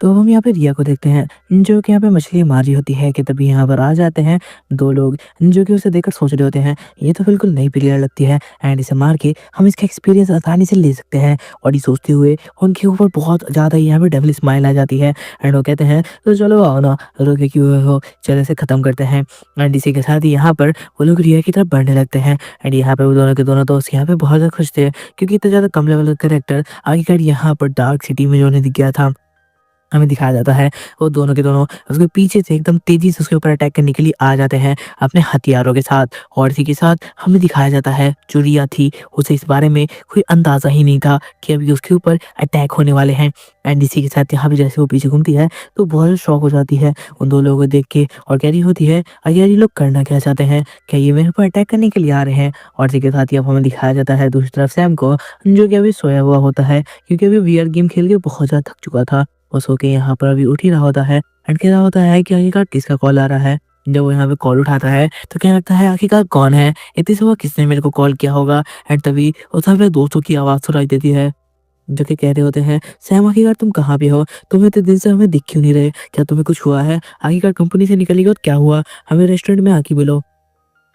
तो हम यहाँ पे रिया को देखते हैं जो कि यहाँ पे मछली मार रही होती है कि तभी यहाँ पर आ जाते हैं 2 लोग जो कि उसे देखकर सोच रहे होते हैं ये तो बिल्कुल नई प्लेयर लगती है एंड इसे मार के हम इसका एक्सपीरियंस आसानी से ले सकते हैं। और ये सोचते हुए उनके ऊपर बहुत ज़्यादा यहाँ पे डेविल स्माइल आ जाती है एंड वो कहते हैं तो चलो आओ ना, रोके क्यों हुए हो, चलो इसे ख़त्म करते हैं। एंड इसी के साथ ही यहाँ पर वो लोग रिया की तरफ बढ़ने लगते हैं एंड यहाँ पे वो दोनों के दोनों दोस्त यहाँ पे बहुत ज़्यादा खुश थे क्योंकि इतना ज़्यादा कम लेवल का कैरेक्टर आखिरकार यहाँ पर डार्क सिटी में जो उन्हें दिख गया था हमें दिखाया जाता है। वो दोनों के दोनों उसके पीछे से एकदम तेज़ी से उसके ऊपर अटैक करने के लिए आ जाते हैं अपने हथियारों के साथ। और इसी के साथ हमें दिखाया जाता है जो रिया थी उसे इस बारे में कोई अंदाज़ा ही नहीं था कि अभी उसके ऊपर अटैक होने वाले हैं। एंड इसी के साथ यहाँ पे जैसे वो पीछे घूमती है तो बहुत ज़्यादा शॉक हो जाती है उन 2 लोगों को देख के और कह रही होती है यार ये लोग करना क्या चाहते हैं? क्या ये मेरे ऊपर अटैक करने के लिए आ रहे हैं? और इसी के साथ ही अब हमें दिखाया जाता है दूसरी तरफ सैम को जो कि अभी सोया हुआ होता है क्योंकि अभी वीआर गेम खेल के बहुत ज़्यादा थक चुका था। वो सो के यहाँ पर अभी उठ ही रहा होता है एंड कह रहा होता है कि आखिरकार किसका कॉल आ रहा है। जब वो यहाँ पे कॉल उठाता है तो कहने लगता है आखिरकार कौन है, इतनी सुबह किसने मेरे को कॉल किया होगा। एंड तभी उस अपने दोस्तों की आवाज़ सुनाई देती है जो कि कह रहे होते हैं सैम आखिरकार तुम कहाँ पे हो, तुम इतने दिन से हमें दिख क्यों नहीं रहे, क्या तुम्हें कुछ हुआ है, आखिरकार कंपनी से निकली हो तो क्या हुआ, हमें रेस्टोरेंट में आके मिलो।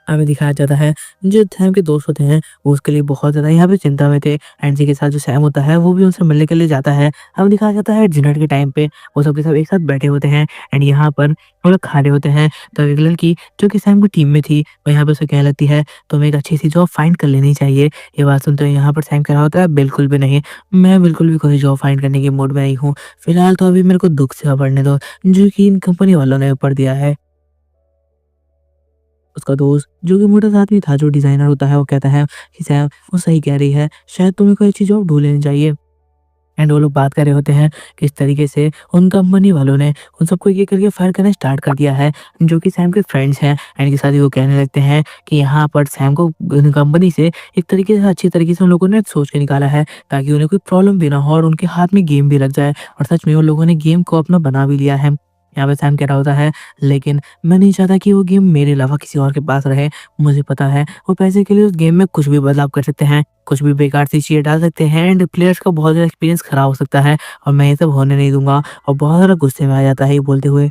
हमें दिखाया जाता है जो सैम के दोस्त होते हैं वो उसके लिए बहुत ज़्यादा यहाँ पे चिंता में थे एंड जी के साथ जो सैम होता है वो भी उनसे मिलने के लिए जाता है। हमें दिखाया जाता है डिनर के टाइम पे वो सब के सब एक साथ बैठे होते हैं एंड यहाँ पर वो लोग खा रहे होते हैं। तो एक लड़की जो कि सैम की टीम में थी वो यहाँ पे उसे कहने लगती है तुम्हें एक अच्छी सी जॉब फाइंड कर लेनी चाहिए। ये बात सुनते हुए यहाँ पर सैम कह रहा होता है बिल्कुल भी नहीं, मैं बिल्कुल भी कोई जॉब फाइंड करने के मूड में नहीं हूँ, फिलहाल तो अभी मेरे को दुख से पढ़ने दो जो कि इन कंपनी वालों ने ऊपर दिया है। उसका दोस्त जो कि मोटा सा आदमी था जो डिज़ाइनर होता है वो कहता है कि सैम वो सही कह रही है, शायद तुम्हें कोई अच्छी जॉब ढूँढ लेनी चाहिए। एंड वो लोग बात कर रहे होते हैं किस तरीके से उन कंपनी वालों ने उन सबको ये करके फायर करना स्टार्ट कर दिया है जो कि सैम के फ्रेंड्स हैं। एंड के साथ ही वो कहने लगते हैं कि यहाँ पर सैम को कंपनी से एक तरीके से अच्छी तरीके से उन लोगों ने सोच के निकाला है ताकि उन्हें कोई प्रॉब्लम भी ना हो और उनके हाथ में गेम भी लग जाए। और सच में उन लोगों ने गेम को अपना बना भी लिया है। यहाँ पे सैम कह रहा होता है लेकिन मैं नहीं चाहता कि वो गेम मेरे अलावा किसी और के पास रहे। मुझे पता है वो पैसे के लिए उस गेम में कुछ भी बदलाव कर सकते हैं, कुछ भी बेकार सी चीज़ें डाल सकते हैं एंड प्लेयर्स का बहुत ज़्यादा एक्सपीरियंस खराब हो सकता है और मैं ये सब होने नहीं दूँगा। और बहुत ज़्यादा गुस्से में आ जाता है ये बोलते हुए।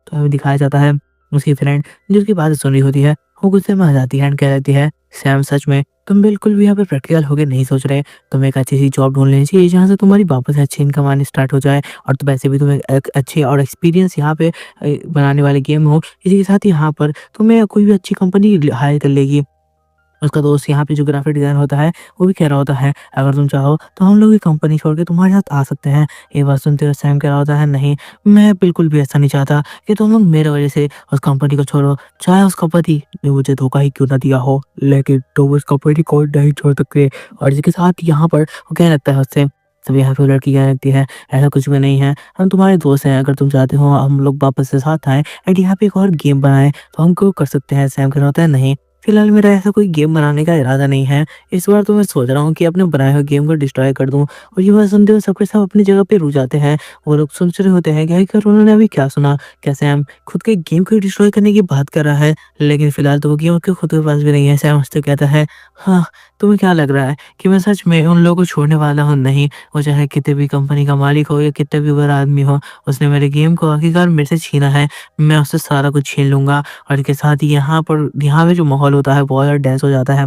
तो हमें दिखाया जाता है उसकी फ्रेंड जो उसकी बातें सुन रही होती है वो गुस्से में आ जाती है एंड कह देती है सैम सच में तुम बिल्कुल भी यहाँ पे प्रैक्टिकल होके नहीं सोच रहे, तुम्हें एक अच्छी सी जॉब ढूंढ लेनी चाहिए जहाँ से तुम्हारी वापस अच्छी इनकम आनी स्टार्ट हो जाए और तो वैसे भी तुम्हें एक अच्छे और एक्सपीरियंस यहाँ पे बनाने वाले गेम हो। इसी के साथ ही यहाँ पर तुम्हें कोई भी अच्छी कंपनी हायर कर लेगी। उसका दोस्त यहाँ पे जो ग्राफिक डिज़ाइन होता है, वो भी कह रहा होता है, "अगर तुम चाहो तो हम लोग ये कंपनी छोड़ के तुम्हारे साथ आ सकते हैं।" ये बात सुनते हुए सैम कह रहा होता है, "नहीं, मैं बिल्कुल भी ऐसा नहीं चाहता कि तुम लोग मेरे वज़ह से उस कंपनी को छोड़ो। चाहे उसका पति ने मुझे धोखा ही क्यों ना दिया हो, लेकिन तुम उस कंपनी को नहीं छोड़ सकते।" और इसके साथ यहाँ पर वो कहने लगता है उससे, तब यहाँ पे वो लड़की कहने लगती है, "ऐसा कुछ भी नहीं है, हम तुम्हारे दोस्त हैं, अगर तुम चाहते हो हम लोग वापस से साथ आएँ एंड यहाँ पे एक और गेम बनाएँ, तो हम क्यों कर सकते हैं।" सैम कह रहा होता है, "नहीं, फिलहाल मेरा ऐसा कोई गेम बनाने का इरादा नहीं है। इस बार तो मैं सोच रहा हूँ कि अपने बनाए हुए गेम को डिस्ट्रॉय कर दूँ।" और ये बात सुनते हुए सब के सब अपनी जगह पे रुक जाते हैं। वो लोग सोच रहे होते हैं कि आखिर उन्होंने अभी क्या सुना? क्या सैम खुद के गेम को डिस्ट्रॉय करने की बात कर रहा है? लेकिन फिलहाल तो वो गेम उसके खुद के पास भी नहीं है। सैम हँसते कहता है, "हाँ, तुम्हें क्या लग रहा है कि मैं सच में उन लोगों को छोड़ने वाला हूँ? नहीं, वो चाहे कितने भी कंपनी का मालिक हो या कितना भी बड़ा आदमी हो, उसने मेरे गेम को आखिरकार मेरे से छीना है। मैं उससे सारा कुछ छीन लूँगा।" और इसके साथ ही यहाँ पे जो माहौल होता है बहुत ज़्यादा टेंस हो जाता है।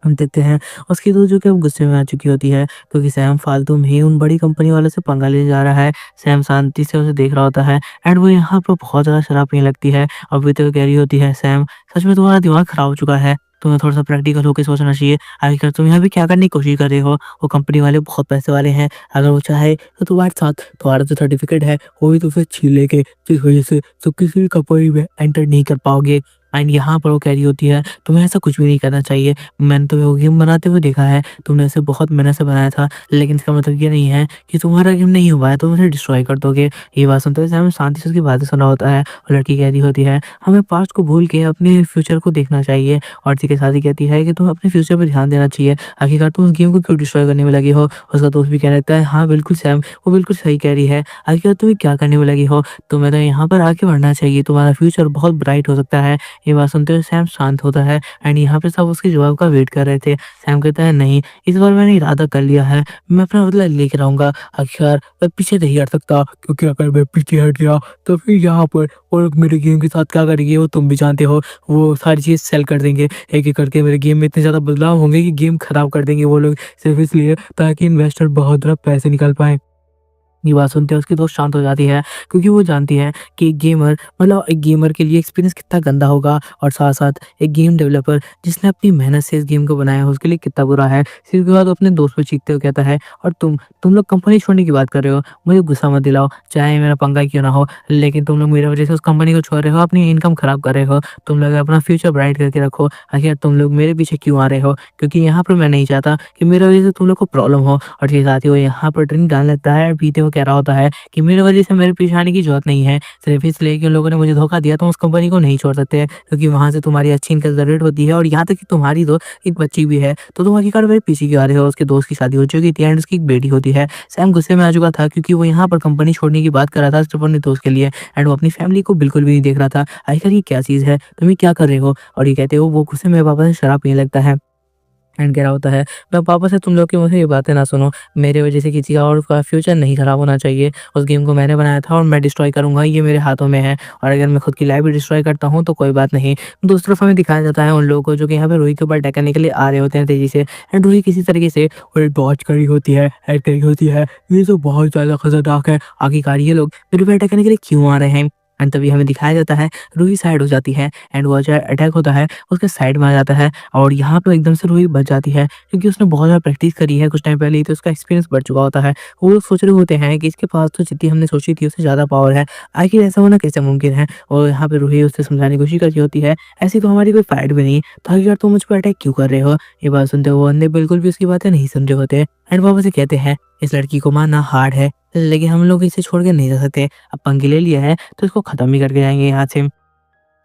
हम देखते हैं उसकी दोस्त जो कि अब गुस्से में आ चुकी होती है क्योंकि सैम फालतू में ही उन बड़ी कंपनी वालों से पंगा लेने जा रहा है। सैम शांति से उसे देख रहा होता है एंड वो यहाँ पर बहुत ज़्यादा शराब पीने लगती है और पीते हुए कह रही होती है, "सैम सच में तुम्हारा दिमाग खराब हो चुका है। तुम्हें थोड़ा-सा प्रैक्टिकल होके सोचना चाहिए। आखिरकार तुम यहाँ पे क्या करने की कोशिश कर रहे हो? वो कंपनी वाले बहुत पैसे वाले हैं। अगर वो चाहे तो तुम्हारे साथ तुम्हारा जो सर्टिफिकेट है वो भी तुमसे छीन लेंगे, जिस वज़ह से तुम किसी भी कंपनी में एंटर नहीं कर पाओगे।" एंड यहाँ पर वो कह रही होती है, "तुम्हें ऐसा कुछ भी नहीं करना चाहिए। मैंने तुम्हें वो गेम बनाते हुए देखा है, तुमने इसे बहुत मेहनत से बनाया था, लेकिन इसका मतलब ये नहीं है कि तुम्हारा गेम नहीं हुआ है, तुम इसे डिस्ट्रॉय कर दोगे।" ये बात सुनते हुए सैम शांति से उसकी बातें सुन रहा होता है और लड़की कह रही होती है, "हमें पास्ट को भूल के अपने फ्यूचर को देखना चाहिए।" और इसी के साथ ही कहती है कि तुम्हें अपने फ्यूचर पे ध्यान देना चाहिए, आखिरकार तुम उस गेम को क्यों डिस्ट्रॉय करने में लगे हो? उसका दोस्त भी कहने लगता है, "हाँ, बिल्कुल सैम, वो बिल्कुल सही कह रही है। आखिरकार तुम्हें क्या करने में लगी हो? तुम्हें तो यहाँ पर आगे बढ़ना चाहिए, तुम्हारा फ्यूचर बहुत ब्राइट हो सकता है।" ये बात सुनते हुए सैम शांत होता है एंड यहाँ पे सब उसके जवाब का वेट कर रहे थे। सैम कहता है नहीं, इस बार मैंने इरादा कर लिया है, मैं अपना बदला लेकर आऊँगा। आखिरकार मैं पीछे नहीं हट सकता, क्योंकि अगर मैं पीछे हट गया तो फिर यहाँ पर वो लोग मेरे गेम के साथ क्या करेंगे वो तुम भी जानते हो। वो सारी चीज़ सेल कर देंगे, एक-एक करके मेरे गेम में इतने ज़्यादा बदलाव होंगे कि गेम खराब कर देंगे वो लोग, सिर्फ़ इसलिए ताकि इन्वेस्टर बहुत ज़्यादा पैसे निकाल पाएँ। ये बात सुनते ही उसकी दोस्त शांत हो जाती है, क्योंकि वो जानती है कि एक गेमर के लिए एक्सपीरियंस कितना गंदा होगा और साथ-साथ एक गेम डेवलपर जिसने अपनी मेहनत से इस गेम को बनाया है उसके लिए कितना बुरा है। फिर उसके बाद वो अपने दोस्त को चीखते हुए कहता है, और तुम लोग कंपनी छोड़ने की बात कर रहे हो, मुझे गुस्सा मत दिलाओ, चाहे मेरा पंगा क्यों ना हो, लेकिन तुम लोग मेरी वज़ह से उस कंपनी को छोड़ रहे हो, अपनी इनकम खराब कर रहे हो। तुम लोग अपना फ्यूचर ब्राइट करके रखो। आखिर तुम लोग मेरे पीछे क्यों आ रहे हो? क्योंकि यहाँ पर मैं नहीं चाहता कि मेरी वज़ह से तुम लोग को प्रॉब्लम हो। और इसके साथ ही वो यहाँ पर ड्रिंक डालने लगता है और पीते हुए कह रहा होता है कि मेरी वज़ह से मेरे पीछे आने की ज़रूरत नहीं है। सिर्फ़ इसलिए कि उन लोगों ने मुझे धोखा दिया, तुम उस कंपनी को नहीं छोड़ सकते, क्योंकि वहाँ से तुम्हारी अच्छी इनकम जनरेट होती है और यहाँ तक कि तुम्हारी तो एक बच्ची भी है। तो तुम आखिरकार मेरे पीछे क्यों आ रहे हो? उसके दोस्त की शादी हो चुकी थी एंड उसकी एक बेटी होती है। सैम गुस्से में आ चुका था, क्योंकि वो यहाँ पर कंपनी छोड़ने की बात कर रहा था सिर्फ़ अपने दोस्त के लिए एंड वो अपनी फैमिली को बिल्कुल भी नहीं देख रहा था। आखिर ये क्या चीज़ है? तुम ये क्या कर रहे हो? और ये कहते हुए वो गुस्से में पापा से शराब पीने लगता है। एंड कह रहा होता है, मैं पापा से तुम लोग की मुझे ये बातें ना सुनो, मेरे वजह से किसी और का फ्यूचर नहीं खराब होना चाहिए। उस गेम को मैंने बनाया था और मैं डिस्ट्रॉय करूँगा, ये मेरे हाथों में है, और अगर मैं खुद की लाइफ भी डिस्ट्रॉय करता हूँ तो कोई बात नहीं। दूसरी तरफ हमें दिखाया जाता है उन लोगों को जो कि यहाँ पे रूही के ऊपर अटैक करने के लिए आ रहे होते हैं तेज़ी से, एंड रूही किसी तरीके से और डॉज करी होती है, हेल्प करी होती है। ये तो बहुत ज़्यादा खतरनाक है, आखिरकार ये लोग मेरे पे अटैक करने के लिए क्यों आ रहे हैं? एंड तभी हमें दिखाया जाता है रूही साइड हो जाती है एंड वो जो अटैक होता है उसके साइड में आ जाता है, और यहाँ पे एकदम से रूही बच जाती है, क्योंकि उसने बहुत ज़्यादा प्रैक्टिस करी है कुछ टाइम पहले ही, तो उसका एक्सपीरियंस बढ़ चुका होता है। वो लोग सोच रहे होते हैं कि इसके पास तो जितनी हमने सोची थी उससे ज़्यादा पावर है, आखिर ऐसा होना कैसे मुमकिन है? और यहाँ पे रूही उससे समझाने की कोशिश करती होती है, ऐसी तो हमारी कोई फाइट भी नहीं, तो आखिर तुम मुझ पर अटैक क्यों कर रहे हो? ये बात सुनते हुए वो अंधे बिल्कुल भी उसकी बातें नहीं सुन रहे होते एंड पापा से कहते हैं, इस लड़की को मारना हार्ड है, लेकिन हम लोग इसे छोड़ के नहीं जा सकते, अब पंगे ले लिया है तो इसको खत्म ही करके जाएंगे यहाँ से।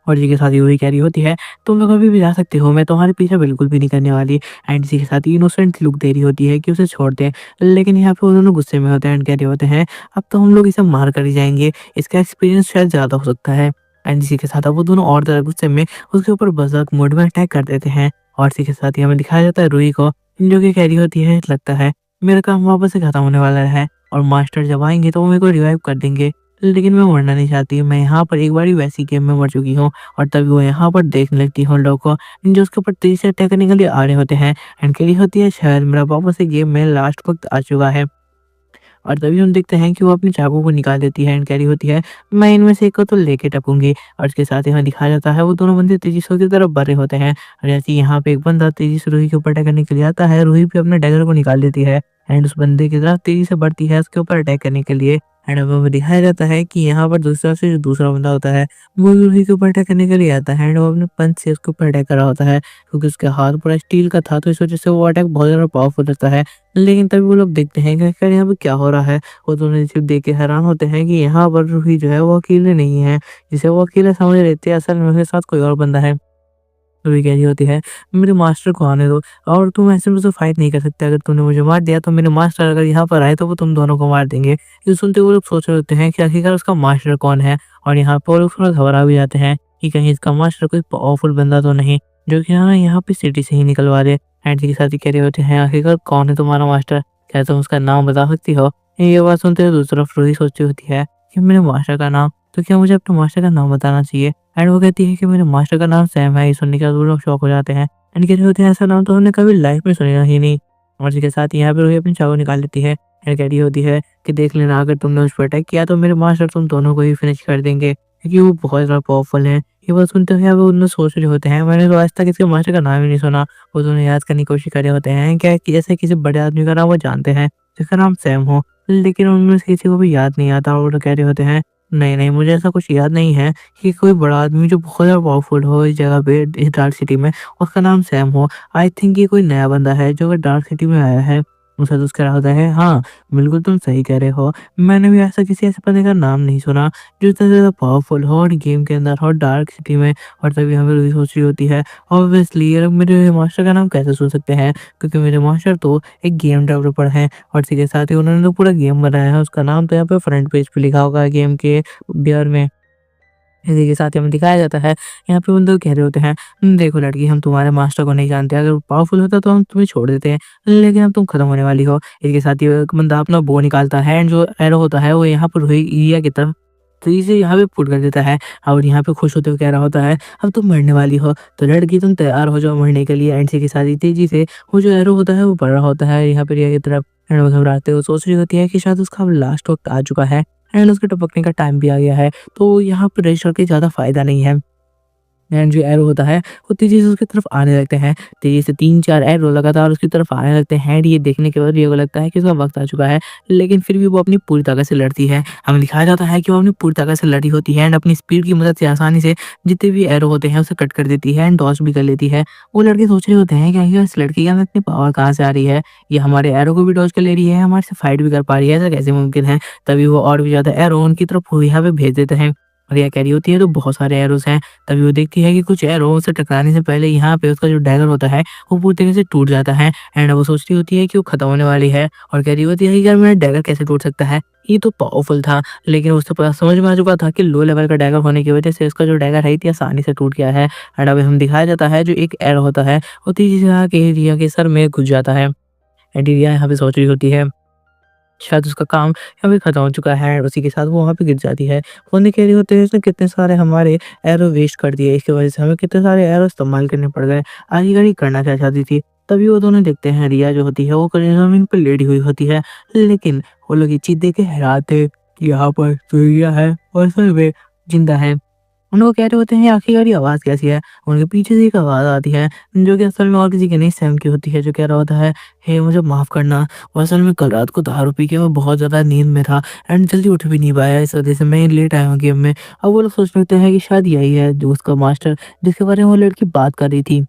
और इसी के साथ ही वही कह रही होती है, तुम लोग अभी भी जा सकते हो, मैं तुम्हारे पीछे बिल्कुल भी नहीं करने वाली। एंड इसी के साथ ही इनोसेंट लुक दे रही होती है कि उसे छोड़ दें, लेकिन यहाँ पे वो दोनों गुस्से में होते हैं एंड कह रहे होते हैं, अब तो हम लोग इसे मार कर ही जाएँगे, इसका एक्सपीरियंस शायद ज़्यादा हो सकता है। एंड इसी के साथ अब वो दोनों और ज़्यादा गुस्से में उसके ऊपर बर्ज़र्क मोड में अटैक कर देते हैं। और इसी के साथ ही हमें दिखाया जाता है रूही को, जो कि कह रही होती है, लगता है मेरा काम वापस से खत्म होने वाला है और मास्टर जब आएँगे तो वो मेरे को रिवाइव कर देंगे। लेकिन मैं मरना नहीं चाहती, मैं यहाँ पर एक बार ही वैसी गेम में मर चुकी हूँ। और तभी वो यहाँ पर देखने लगती है उन लोगों को जो उसके ऊपर तेजी से अटैक करने के लिए आ रहे होते हैं एंड कह रही होती है, शायद मेरा वापस से गेम में लास्ट वक़्त आ चुका है। और तभी हम देखते हैं कि वो अपनी चाकू को निकाल देती है एंड कह रही होती है, मैं इनमें से एक को तो लेके टपूंगी। और इसके साथ ही हमें दिखाया जाता है वो दोनों बंदे तेजी से उसकी तरफ बढ़ रहे होते हैं, और जैसे ही यहाँ पे एक बंदा तेजी से रूही के ऊपर अटैक करने के लिए आता है, रूही भी अपने डैगर को निकाल देती है एंड उस बंदे की तरफ तेजी से बढ़ती है उसके ऊपर अटैक करने के लिए। एंड अब हमें दिखाया जाता है कि यहाँ पर दूसरी तरफ से जो दूसरा बंदा होता है वो भी रूही के ऊपर अटैक करने के लिए आता है एंड वो अपने पंच से उसके ऊपर अटैक कर रहा होता है, क्योंकि उसका हाथ पूरा स्टील का था, तो इस वजह से वो अटैक बहुत ज़्यादा पावरफुल रहता है। लेकिन तभी वो लोग देखते हैं कि आखिर यहाँ पे क्या हो रहा है। वो दोनों सिर्फ देख के हैरान होते हैं कि यहाँ पर रूही जो है वो अकेले नहीं है, जिसे वो अकेले समझ रहे थे, असल में उसके साथ कोई और बंदा है। रूही कह रही होती है, मेरे मास्टर को आने दो, और तुम ऐसे मुझसे फाइट नहीं कर सकते, अगर तुमने मुझे मार दिया तो मेरे मास्टर अगर यहाँ पर आए तो वो तुम दोनों को मार देंगे। ये सुनते हुए वो लोग सोच रहे होते हैं कि आखिरकार उसका मास्टर कौन है, और यहाँ पर वो लोग थोड़ा घबरा भी जाते हैं कि कहीं इसका मास्टर कोई पावरफुल बंदा तो नहीं, जो कि हाँ यहाँ पे सिटी से ही निकलवा दे। एंड के साथ ही कह रहे होते हैं, आखिरकार कौन है तुम्हारा मास्टर, क्या तुम उसका नाम बता सकती हो? ये बात सुनते हुए दूसरी तरफ रूही सोचती होती है कि मेरे मास्टर का नाम, तो क्या मुझे अपने मास्टर का नाम बताना चाहिए? एंड वो कहती है कि मेरे मास्टर का नाम सैम है। ये सुनने के बाद वो लोग शॉक हो जाते हैं एंड कह रहे होते हैं, ऐसा नाम तो हमने कभी लाइफ में सुना ही नहीं। और इसके साथ यहाँ पे रूही अपनी चाकू निकाल लेती है एंड कह रही होती है कि देख लेना, अगर तुमने उस पर अटैक किया तो मेरे मास्टर तुम दोनों को ही फिनिश कर देंगे, क्योंकि वो बहुत ज़्यादा पावरफुल है। ये बात सुनते हुए वो दोनों सोच रहे होते हैं, मैंने तो आज तक इसके मास्टर का नाम ही नहीं सुना। वो दोनों याद करने की कोशिश कर रहे होते हैं क्या कि जैसे किसी बड़े आदमी का नाम वो जानते हैं जिसका नाम सैम हो, लेकिन उनमें से किसी को भी याद नहीं आता। और वो लोग कह रहे होते हैं, नहीं नहीं, मुझे ऐसा कुछ याद नहीं है कि कोई बड़ा आदमी जो बहुत ज़्यादा पावरफुल हो इस जगह पे, इस डार्क सिटी में, उसका नाम सैम हो। आई थिंक ये कोई नया बंदा है जो कि डार्क सिटी में आया है। उनसे दोस्त कह रहा होता है, हाँ बिल्कुल तुम सही कह रहे हो, मैंने भी ऐसा किसी ऐसे बंदे का नाम नहीं सुना जो इतना ज़्यादा पावरफुल हो और गेम के अंदर हो डार्क सिटी में। और तभी हमें रूही सोच रही होती है, ऑब्वियसली ये लोग मेरे मास्टर का नाम कैसे सुन सकते हैं, क्योंकि मेरे मास्टर तो एक गेम डेवलपर हैं, और इसी के साथ ही उन्होंने तो पूरा गेम बनाया है, उसका नाम तो यहाँ पे फ्रंट पेज पे लिखा होगा गेम के बियर में। इसी के साथ ही हमें दिखाया जाता है, यहाँ पे बंदे कह रहे होते हैं, देखो लड़की हम तुम्हारे मास्टर को नहीं जानते, अगर वो पावरफुल होता तो हम तुम्हें छोड़ देते हैं, लेकिन अब तुम खत्म होने वाली हो। इसके साथ ही एक बंदा अपना बो निकालता है एंड जो एरो होता है वो यहाँ पर हुई रिया की तरफ तेज़ी से यहाँ पे पुट कर देता है और यहाँ पे खुश होते हुए कह रहा होता है, अब तुम मरने वाली हो, तो लड़की तुम तैयार हो जाओ मरने के लिए। एंड इसी के साथ ही तेज़ी से वो जो एरो होता है वो बढ़ रहा होता है यहाँ पे रिया की तरफ। एंड वो घबराते हुए सोच रही होती है कि शायद उसका अब लास्ट वक़्त आ चुका है एंड उसके टपकने का टाइम भी आ गया है, तो यहाँ पे रजिस्टर के ज़्यादा फ़ायदा नहीं है। एंड जो एरो होता है वो तेज़ी से उसकी तरफ आने लगते हैं। तेज़ी से 3-4 एरो लगातार उसकी तरफ आने लगते हैं एंड ये देखने के बाद रिया को लगता है कि उसका वक़्त आ चुका है, लेकिन फिर भी वो अपनी पूरी ताकत से लड़ती है। हमें दिखाया जाता है कि वो अपनी पूरी ताकत से लड़ी होती है एंड अपनी स्पीड की मदद से आसानी से जितने भी एरो होते हैं उसे कट कर देती है एंड डॉज भी कर लेती है। वो लड़के सोच रहे होते हैं कि आखिर इस लड़की के अंदर इतनी पावर कहाँ से आ रही है? ये हमारे एरो को भी डॉज कर ले रही है, हमारे से फाइट भी कर पा रही है, ऐसा कैसे मुमकिन है? तभी वो और भी ज़्यादा एरो उनकी तरफ यहाँ पे भेज देते हैं। रिया कह रही होती है तो बहुत सारे एरोज़ हैं। तभी वो देखती है कि कुछ एरो से टकराने से पहले यहाँ पे उसका जो डैगर होता है वो पूरी तरीके से टूट जाता है एंड वो सोच रही होती है कि वो खत्म होने वाली है और कह रही होती है कि यार मेरा डैगर कैसे टूट सकता है? ये तो पावरफुल था, लेकिन उसे पता समझ में आ चुका था कि लो लेवल का डैगर होने की वजह से उसका जो डैगर है इतनी आसानी से टूट गया है। एंड अभी हम दिखाया जाता है जो एक एरो होता है वो तेज़ी से आके रिया के सर में घुस जाता है। एंड रिया यहाँ पे सोच रही होती है शायद उसका काम यहाँ पे खत्म हो चुका है, उसी के साथ वो वहाँ पे गिर जाती है। वो कह रही होती है उसने कितने सारे हमारे एरो वेस्ट कर दिए, इसकी वजह से हमें कितने सारे एरो इस्तेमाल करने पड़ गए। आखिरकार ये करना क्या चाहती थी? तभी वो दोनों देखते हैं रिया जो होती है वो ज़मीन पे लेटी हुई होती है, लेकिन वो लोग ये चीज़ देख के हैरान थे कि यहाँ पर तो रिया है और असल में जिंदा है। उन लोग कह रहे होते हैं आखिरकार ये आवाज़ कैसी है? उनके पीछे से एक आवाज़ आती है जो कि असल में और किसी की नहीं सैम की होती है, जो कह रहा होता है, हे मुझे माफ़ करना, वो असल में कल रात को दारू पी के मैं बहुत ज़्यादा नींद में था एंड जल्दी उठ भी नहीं पाया, इस वजह से मैं लेट आया हूँ गेम में। अब वो लोग सोच लेते हैं कि शायद यही है जो उसका मास्टर जिसके बारे में वो लड़की बात कर रही थी।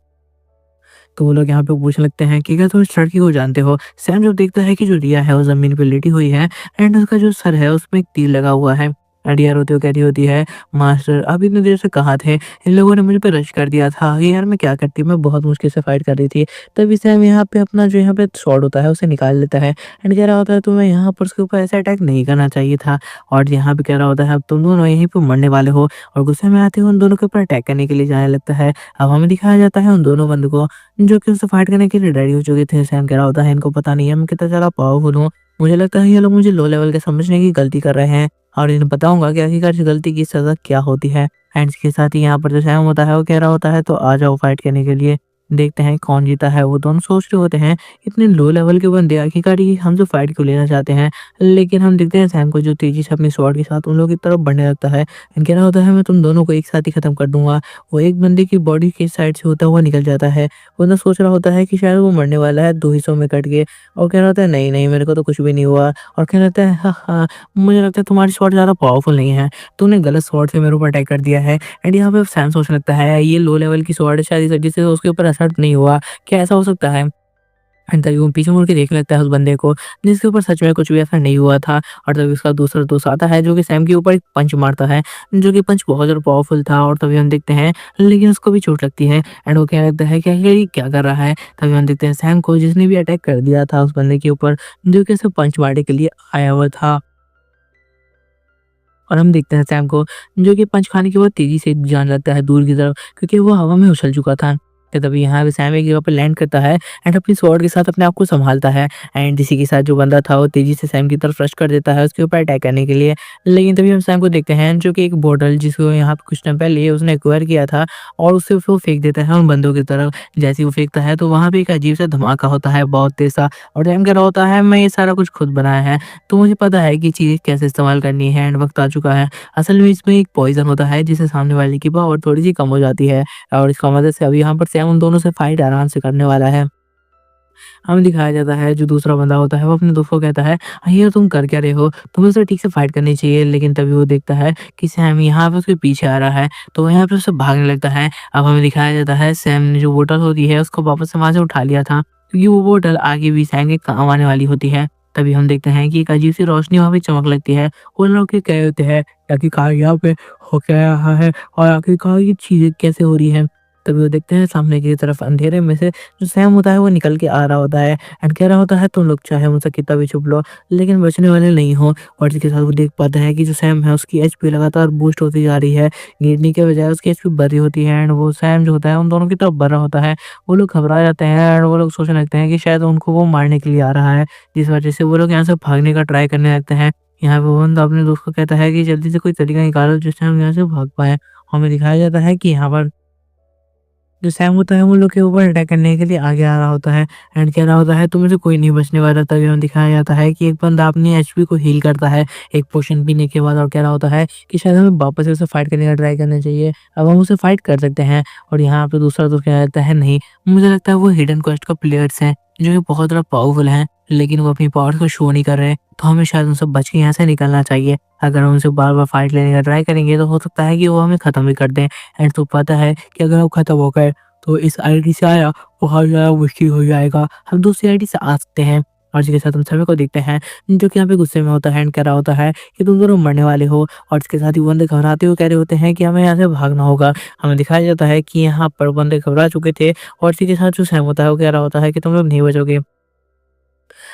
तो वो लोग यहाँ पे पूछने लगते हैं कि क्या तुम इस लड़की को जानते हो? सैम जब देखता है कि जो रिया है वो ज़मीन पे लेटी हुई है एंड उसका जो सर है उसमें एक तीर लगा हुआ है। एंड यार होते हुए कह रही होती है, मास्टर आप इतनी देर से कहाँ थे? इन लोगों ने मुझ पे रश कर दिया था। ये यार मैं क्या करती? मैं बहुत मुश्किल से फाइट कर रही थी। तभी सैम यहाँ पे अपना जो यहाँ पे स्वॉर्ड होता है उसे निकाल लेता है एंड कह रहा होता है तुम्हें यहाँ पर उसके ऊपर ऐसा अटैक नहीं करना चाहिए था। और यहाँ पे कह रहा होता है अब तुम दोनों यहीं पे मरने वाले हो और गुस्से में आते हुए उन दोनों के ऊपर अटैक करने के लिए जाने लगता है। अब हमें दिखाया जाता है उन दोनों बंदों को जो कि उससे फाइट करने के लिए रेडी हो चुके थे। सैम कह रहा होता है इनको पता नहीं है मैं कितना ज़्यादा पावरफुल हूँ। मुझे लगता है ये लोग मुझे लो लेवल के समझने की गलती कर रहे हैं और इन्हें बताऊँगा कि आखिरकार इस गलती की सज़ा क्या होती है। एंड इसके साथ ही यहाँ पर जो सैम होता है वो कह रहा होता है तो आ जाओ फाइट करने के लिए। देखते हैं कौन जीता है। वो दोनों सोच रहे होते हैं इतने लो लेवल के बंदे आखिरकार ये हमसे फाइट क्यों लेना चाहते हैं। लेकिन हम देखते हैं सैम को जो तेज़ी से अपनी स्वॉर्ड के साथ उन लोगों की तरफ बढ़ने लगता है। कह रहा होता है मैं तुम दोनों को एक साथ ही खत्म कर दूँगा। वो एक बंदे की बॉडी के साइड से होता हुआ निकल जाता है। वो ना सोच रहा होता है कि शायद वो मरने वाला है 2 हिस्सों में कट के और कह रहा होता है नहीं, नहीं मेरे को तो कुछ भी नहीं हुआ और कह रहा होता है हाँ, हाँ, मुझे लगता है तुम्हारी स्वॉर्ड ज़्यादा पावरफुल नहीं है। तूने गलत स्वॉर्ड से मेरे ऊपर अटैक कर दिया है। एंड यहाँ पे सैम सोचने लगता है ये लो लेवल की स्वॉर्ड है शायद इस वजह से उसके ऊपर असर नहीं हुआ। क्या ऐसा हो सकता है? एंड तभी वो पीछे मुड़ के देखने लगता है उस बंदे को जिसके ऊपर सच में कुछ भी ऐसा नहीं हुआ था और तभी उसका दूसरा दोस्त आता है जो कि सैम के ऊपर एक पंच मारता है, जो कि पंच बहुत ज़्यादा पावरफुल था और तभी हम देखते हैं लेकिन उसको भी चोट लगती है एंड वो कहने लगता है कि आखिर ये क्या कर रहा है? तभी हम देखते हैं सैम को जिसने भी अटैक कर दिया था उस बंदे के ऊपर जो कि उसे पंच मारने के लिए आया हुआ था। और हम देखते हैं सैम को जो कि पंच खाने के बाद तेज़ी से जाने लगता है दूर की तरफ क्योंकि वो हवा में उछल चुका था। तो तभी यहाँ पे सैम एक जगह पे लैंड करता है एंड अपनी स्वॉर्ड के साथ अपने आप को सँभालता है एंड इसी के साथ जो बंदा था वो तेज़ी से सैम की तरफ रश कर देता है उसके ऊपर अटैक करने के लिए। लेकिन तभी हम सैम को देखते हैं जो कि एक बॉटल जिसको यहाँ पे कुछ टाइम पहले उसने एक्वायर किया था और उससे वो फेंक देता है उन बंदों की तरफ। जैसे ही वो फेंकता है तो वहाँ पे एक अजीब सा धमाका होता है बहुत तेज़ सा और सैम कह रहा होता है मैं ये सारा कुछ खुद बनाया है, तो मुझे पता है कि चीज़ें कैसे इस्तेमाल करनी है एंड वक़्त आ चुका है। असल में इसमें एक पॉइज़न होता है जिससे सामने वाले की पावर थोड़ी-सी कम हो जाती है और इसका मदद से अभी यहाँ पर सैम उन दोनों से फाइट आराम से करने वाला है। हमें दिखाया जाता है जो दूसरा बंदा होता है वो अपने दोस्त को कहता है, ये तुम कर क्या रहे हो? तुम्हें उसे ठीक से फाइट करनी चाहिए। लेकिन तभी वो देखता है कि सैम यहाँ पे उसके पीछे आ रहा है, तो वो यहाँ पे उससे भागने लगता है। अब हमें दिखाया जाता है सैम ने जो बोतल होती है उसको वापस से वहाँ से उठा लिया था, क्योंकि वो बोतल आगे भी सैम के काम आने वाली होती है। तभी हम देखते हैं कि एक अजीब-सी रोशनी वहाँ पे चमक लगती है। वो लोग ये कह होते हैं, आखिरकार यहाँ पे हो क्या रहा है और आखिरकार ये चीज़ें कैसे हो रही हैं? तभी वो देखते हैं सामने की तरफ अंधेरे में से जो सैम होता है वो निकल के आ रहा होता है एंड कह रहा होता है तुम लोग चाहे मुझसे कितना भी छुप लो लेकिन बचने वाले नहीं हो। और इसके साथ वो देख पाता है कि जो सैम है उसकी एचपी लगातार बूस्ट होती जा रही है, गिरने के बजाय उसकी एचपी बढ़ रही होती है एंड वो सैम जो होता है उन दोनों की तरफ बढ़ रहा होता है। वो लोग घबरा जाते हैं एंड वो लोग सोचने लगते हैं कि शायद उनको वो मारने के लिए आ रहा है, जिस वजह से वो लोग यहाँ से भागने का ट्राई करने लगते हैं। यहाँ पे वो बंदा अपने दोस्त को कहता है कि जल्दी से कोई तरीका निकालो जिससे हम यहाँ से भाग पाएँ। हमें दिखाया जाता है कि यहाँ पर जो सैम होता है वो लोग के ऊपर अटैक करने के लिए आगे आ रहा होता है एंड कह रहा होता है तुम में से कोई नहीं बचने वाला। तभी हमें दिखाया जाता है कि एक बंदा अपनी एचपी को हील करता है एक पोशन पीने के बाद और कह रहा होता है कि शायद हमें वापस से उसे फाइट करने का ट्राई करना चाहिए, अब हम उसे फाइट कर सकते हैं। और यहाँ पे दूसरा दोस्त कह देता है नहीं, मुझे लगता है वो हिडन क्वेस्ट का प्लेयर्स हैं जो कि बहुत ज़्यादा पावरफुल हैं लेकिन वो अपनी पावर्स को शो नहीं कर रहे, तो हमें शायद उनसे बच के यहाँ से निकलना चाहिए। अगर हम उनसे बार बार फाइट लेने का ट्राई करेंगे तो हो सकता है कि वो हमें ख़त्म भी कर दें एंड तो पता है कि अगर वो ख़त्म हो गए तो इस आईडी से आया बहुत ज़्यादा मुश्किल हो जाएगा, हम दूसरी आईडी से आ सकते हैं। और इसके साथ हम सभी को देखते हैं जो कि यहाँ पे गुस्से में होता है एंड कह रहा होता है कि तुम दोनों मरने वाले हो। और इसके साथ ही वो बंदे घबराते हुए कह रहे होते हैं कि हमें यहाँ से भागना होगा। हमें दिखाया जाता है कि यहाँ पर बंदे घबरा चुके थे और इसी के साथ जो सैम होता है वो कह रहा होता है कि तुम लोग नहीं बचोगे।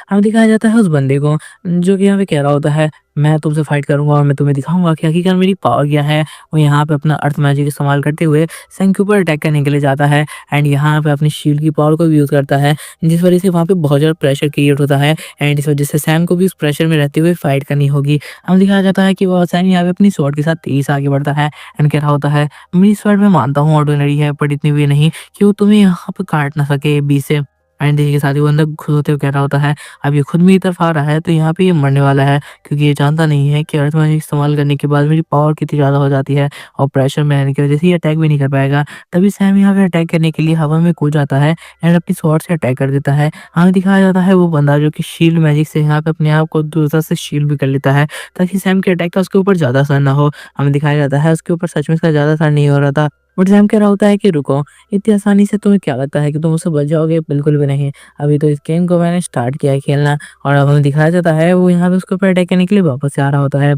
हमें दिखाया जाता है उस बंदे को जो कि यहाँ पे कह रहा होता है मैं तुमसे फाइट करूंगा और मैं तुम्हें दिखाऊंगा कि आखिरकार मेरी पावर क्या है। वो यहाँ पे अपना अर्थ मैजिक इस्तेमाल करते हुए सैम के ऊपर अटैक करने के लिए जाता है एंड यहाँ पे अपनी शील्ड की पावर को भी यूज़ करता है, जिस वजह से वहाँ पे बहुत ज़्यादा प्रेशर क्रिएट होता है एंड इस वजह से सैम को भी उस प्रेशर में रहते हुए फाइट करनी होगी। हमें दिखाया जाता है कि वो सैम यहाँ पे अपनी स्वॉर्ड के साथ तेज आगे बढ़ता है एंड कह रहा होता है मेरी स्वॉर्ड मैं मानता हूँ ऑर्डिनरी है बट इतनी भी नहीं कि वो तुम्हें यहाँ पे काट ना सके बीच से। एंड देखिए साथ ही वो अंदर खुद होते हुए कह रहा होता है अब ये खुद मेरी तरफ आ रहा है तो यहाँ पे ये मरने वाला है, क्योंकि ये जानता नहीं है कि अर्थ मैजिक इस्तेमाल करने के बाद मेरी पावर कितनी ज़्यादा हो जाती है और प्रेशर में रहने की वजह से ये अटैक भी नहीं कर पाएगा। तभी सैम यहाँ पे अटैक करने के लिए हवा में कूद जाता है एंड अपनी स्वॉर्ड से अटैक कर देता है। हमें दिखाया जाता है वो बंदा जो कि शील्ड मैजिक से यहाँ पे अपने आप को दूसरा से शील्ड भी कर लेता है ताकि सैम के अटैक का उसके ऊपर ज़्यादा असर ना हो। हमें दिखाया जाता है उसके ऊपर सच में इसका ज़्यादा असर नहीं हो रहा था, बट सैम कह रहा होता है कि रुको, इतनी आसानी से तुम्हें क्या लगता है कि तुम उससे बच जाओगे? बिल्कुल भी नहीं। अभी तो इस गेम को मैंने स्टार्ट किया है खेलना और अब हमें दिखाया जाता है वो यहाँ पे उसके ऊपर अटैक करने के लिए वापस से आ रहा होता है।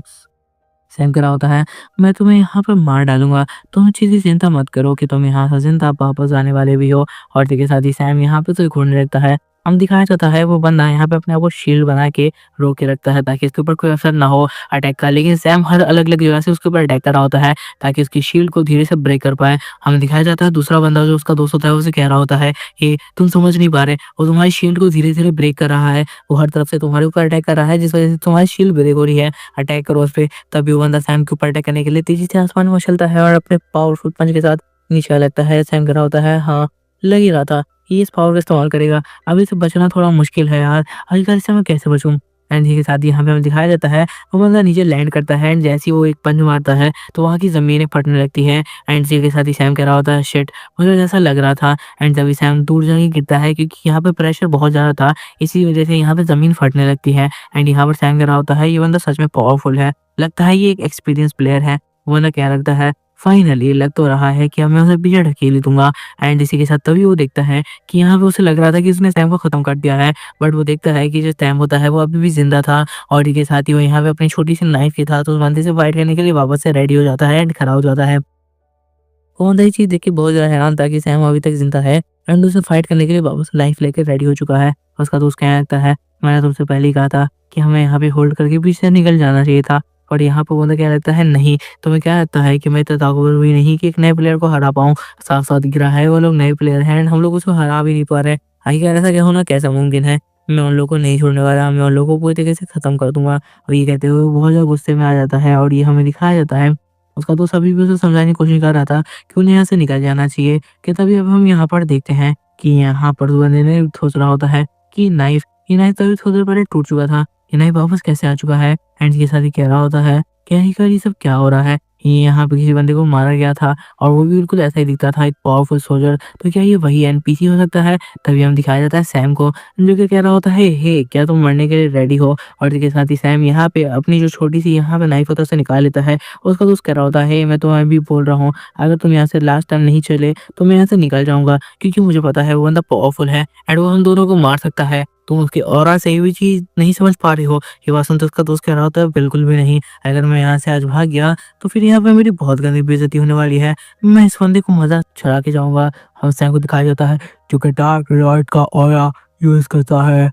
सैम कह रहा होता है मैं तुम्हें यहाँ पर मार डालूँगा, तुम इस चीज़ की चिंता मत करो कि तुम यहाँ से ज़िंदा वापस आने वाले भी हो। और इसी के साथ ही सैम यहाँ पे तो घूमने लगता है। हम दिखाया जाता है वो बंदा यहाँ पे अपने आप को शील्ड बना के रोक के रखता है ताकि इसके ऊपर कोई असर ना हो अटैक का, लेकिन सैम हर अलग-अलग जगह से उसके ऊपर अटैक कर रहा होता है ताकि उसकी शील्ड को धीरे से ब्रेक कर पाए। हमें दिखाया जाता है दूसरा बंदा जो उसका दोस्त होता है उसे कह रहा होता है कि तुम समझ नहीं पा रहे, वो तुम्हारी शील्ड को धीरे-धीरे ब्रेक कर रहा है, वो हर तरफ से तुम्हारे ऊपर अटैक कर रहा है जिस वज़ह से तुम्हारी शील्ड ब्रेक हो रही है, अटैक करो उसपे। तभी वो बंदा सैम के ऊपर अटैक करने के लिए तेज़ी से आसमान में उछलता है और अपने पावरफुल पंच के साथ नीचे आ लगता है। सैम कह रहा होता है हाँ, लग ही रहा था ये इस पावर का इस्तेमाल करेगा, अब इससे बचना थोड़ा मुश्किल है यार, आखिरकार इससे मैं कैसे बचूँ? एंड इसी के साथ ही यहाँ पे हमें दिखाया जाता है वो बंदा नीचे लैंड करता है एंड जैसे ही वो एक पंच मारता है तो वहाँ की ज़मीनें फटने लगती हैं एंड इसी के साथ ही सैम कह रहा होता है शिट, मुझे जैसा लग रहा था। एंड तभी सैम दूर जाके गिरता है क्योंकि यहाँ पे प्रेशर बहुत ज़्यादा था, इसी वजह से यहाँ पे ज़मीन फटने लगती है। एंड यहाँ पर सैम कह रहा होता है ये बंदा सच में पावरफुल है, लगता है ये एक एक्सपीरियंस प्लेयर है। वो बंदा क्या लगता है फाइनली लग तो रहा है कि अब मैं उसे पीछे ढकेल ही दूँगा। एंड इसी के साथ तभी वो देखता है कि यहाँ पे उसे लग रहा था कि उसने सैम को ख़त्म कर दिया है, बट वो देखता है कि जो सैम होता है वो अभी भी ज़िंदा था और इसके साथ ही वो यहाँ पे अपनी छोटी-सी नाइफ़ के साथ उस बंदे से फाइट करने के लिए वापस से रेडी हो जाता है एंड खड़ा हो जाता है। वो बंदा ये चीज़ देख के बहुत ज़्यादा हैरान था कि सैम अभी तक ज़िंदा है एंड उसे फाइट करने के लिए वापस लाइफ़ लेके रेडी हो चुका है। उसका दोस्त कहने लगता है मैंने तुमसे पहले ही कहा था कि हमें यहाँ पे होल्ड करके पीछे से निकल जाना चाहिए था। और यहाँ पे बंदा कहने लगता है नहीं, तुम्हें क्या लगता है कि मैं इतना ताकतवर भी नहीं कि एक नए प्लेयर को हरा पाऊँ? साफ-साफ दिख रहा है वो लोग नए प्लेयर हैं एंड हम लोग उसको हरा भी नहीं पा रहे हैं। आखिरकार ऐसा क्या होना कैसा मुमकिन है? मैं उन लोगों को नहीं छोड़ने वाला, मैं उन लोगों को पूरी तरीके से ख़त्म कर दूँगा। और ये कहते हुए वो बहुत ज़्यादा गुस्से में आ जाता है और ये हमें दिखाया जाता है उसका दोस्त अभी भी उसे समझाने की कोशिश कर रहा था कि उन्हें यहाँ से निकल जाना चाहिए। कि तभी अब हम यहाँ पर देखते हैं कि यहाँ पर उस बंदे ने सोच रहा होता है कि ये नाइफ तभी थोड़ी देर पहले टूट चुका था, ये नाइफ वापस कैसे आ चुका है? एंड ये साथ ही कह रहा होता है कि आखिरकार ये सब क्या हो रहा है? ये यहाँ पे किसी बंदे को मारा गया था और वो भी बिल्कुल ऐसा ही दिखता था, एक पावरफुल सोल्जर, तो क्या ये वही एनपीसी हो सकता है? तभी हमें दिखाया जाता है सैम को जो कि कह रहा होता है हे क्या तुम मरने के लिए रेडी हो? और इसके साथ ही सैम यहाँ पे अपनी जो छोटी-सी यहाँ पे नाइफ होता है उसे निकाल लेता है। उसका दोस्त कह रहा होता है हे मैं तुम्हें अभी बोल रहा हूँ, अगर तुम यहाँ से लास्ट टाइम नहीं चले तो मैं यहाँ से निकल जाऊँगा, क्योंकि मुझे पता है वो बंदा पावरफुल है एंड वो हम दोनों को मार सकता है। तुम उसके ऑरा से भी चीज़ नहीं समझ पा रही हो। ये बात सुनते उसका दोस्त कह रहा होता है, बिल्कुल भी नहीं। अगर मैं यहाँ से आज भाग गया तो फिर यहाँ पे मेरी बहुत गंदी बेइज़्ज़ती होने वाली है। मैं इस बंदे को मज़ा चढ़ा के जाऊँगा। हम सैम को दिखाया जाता है जो कि डार्क लॉर्ड का ऑरा यूज़ करता है।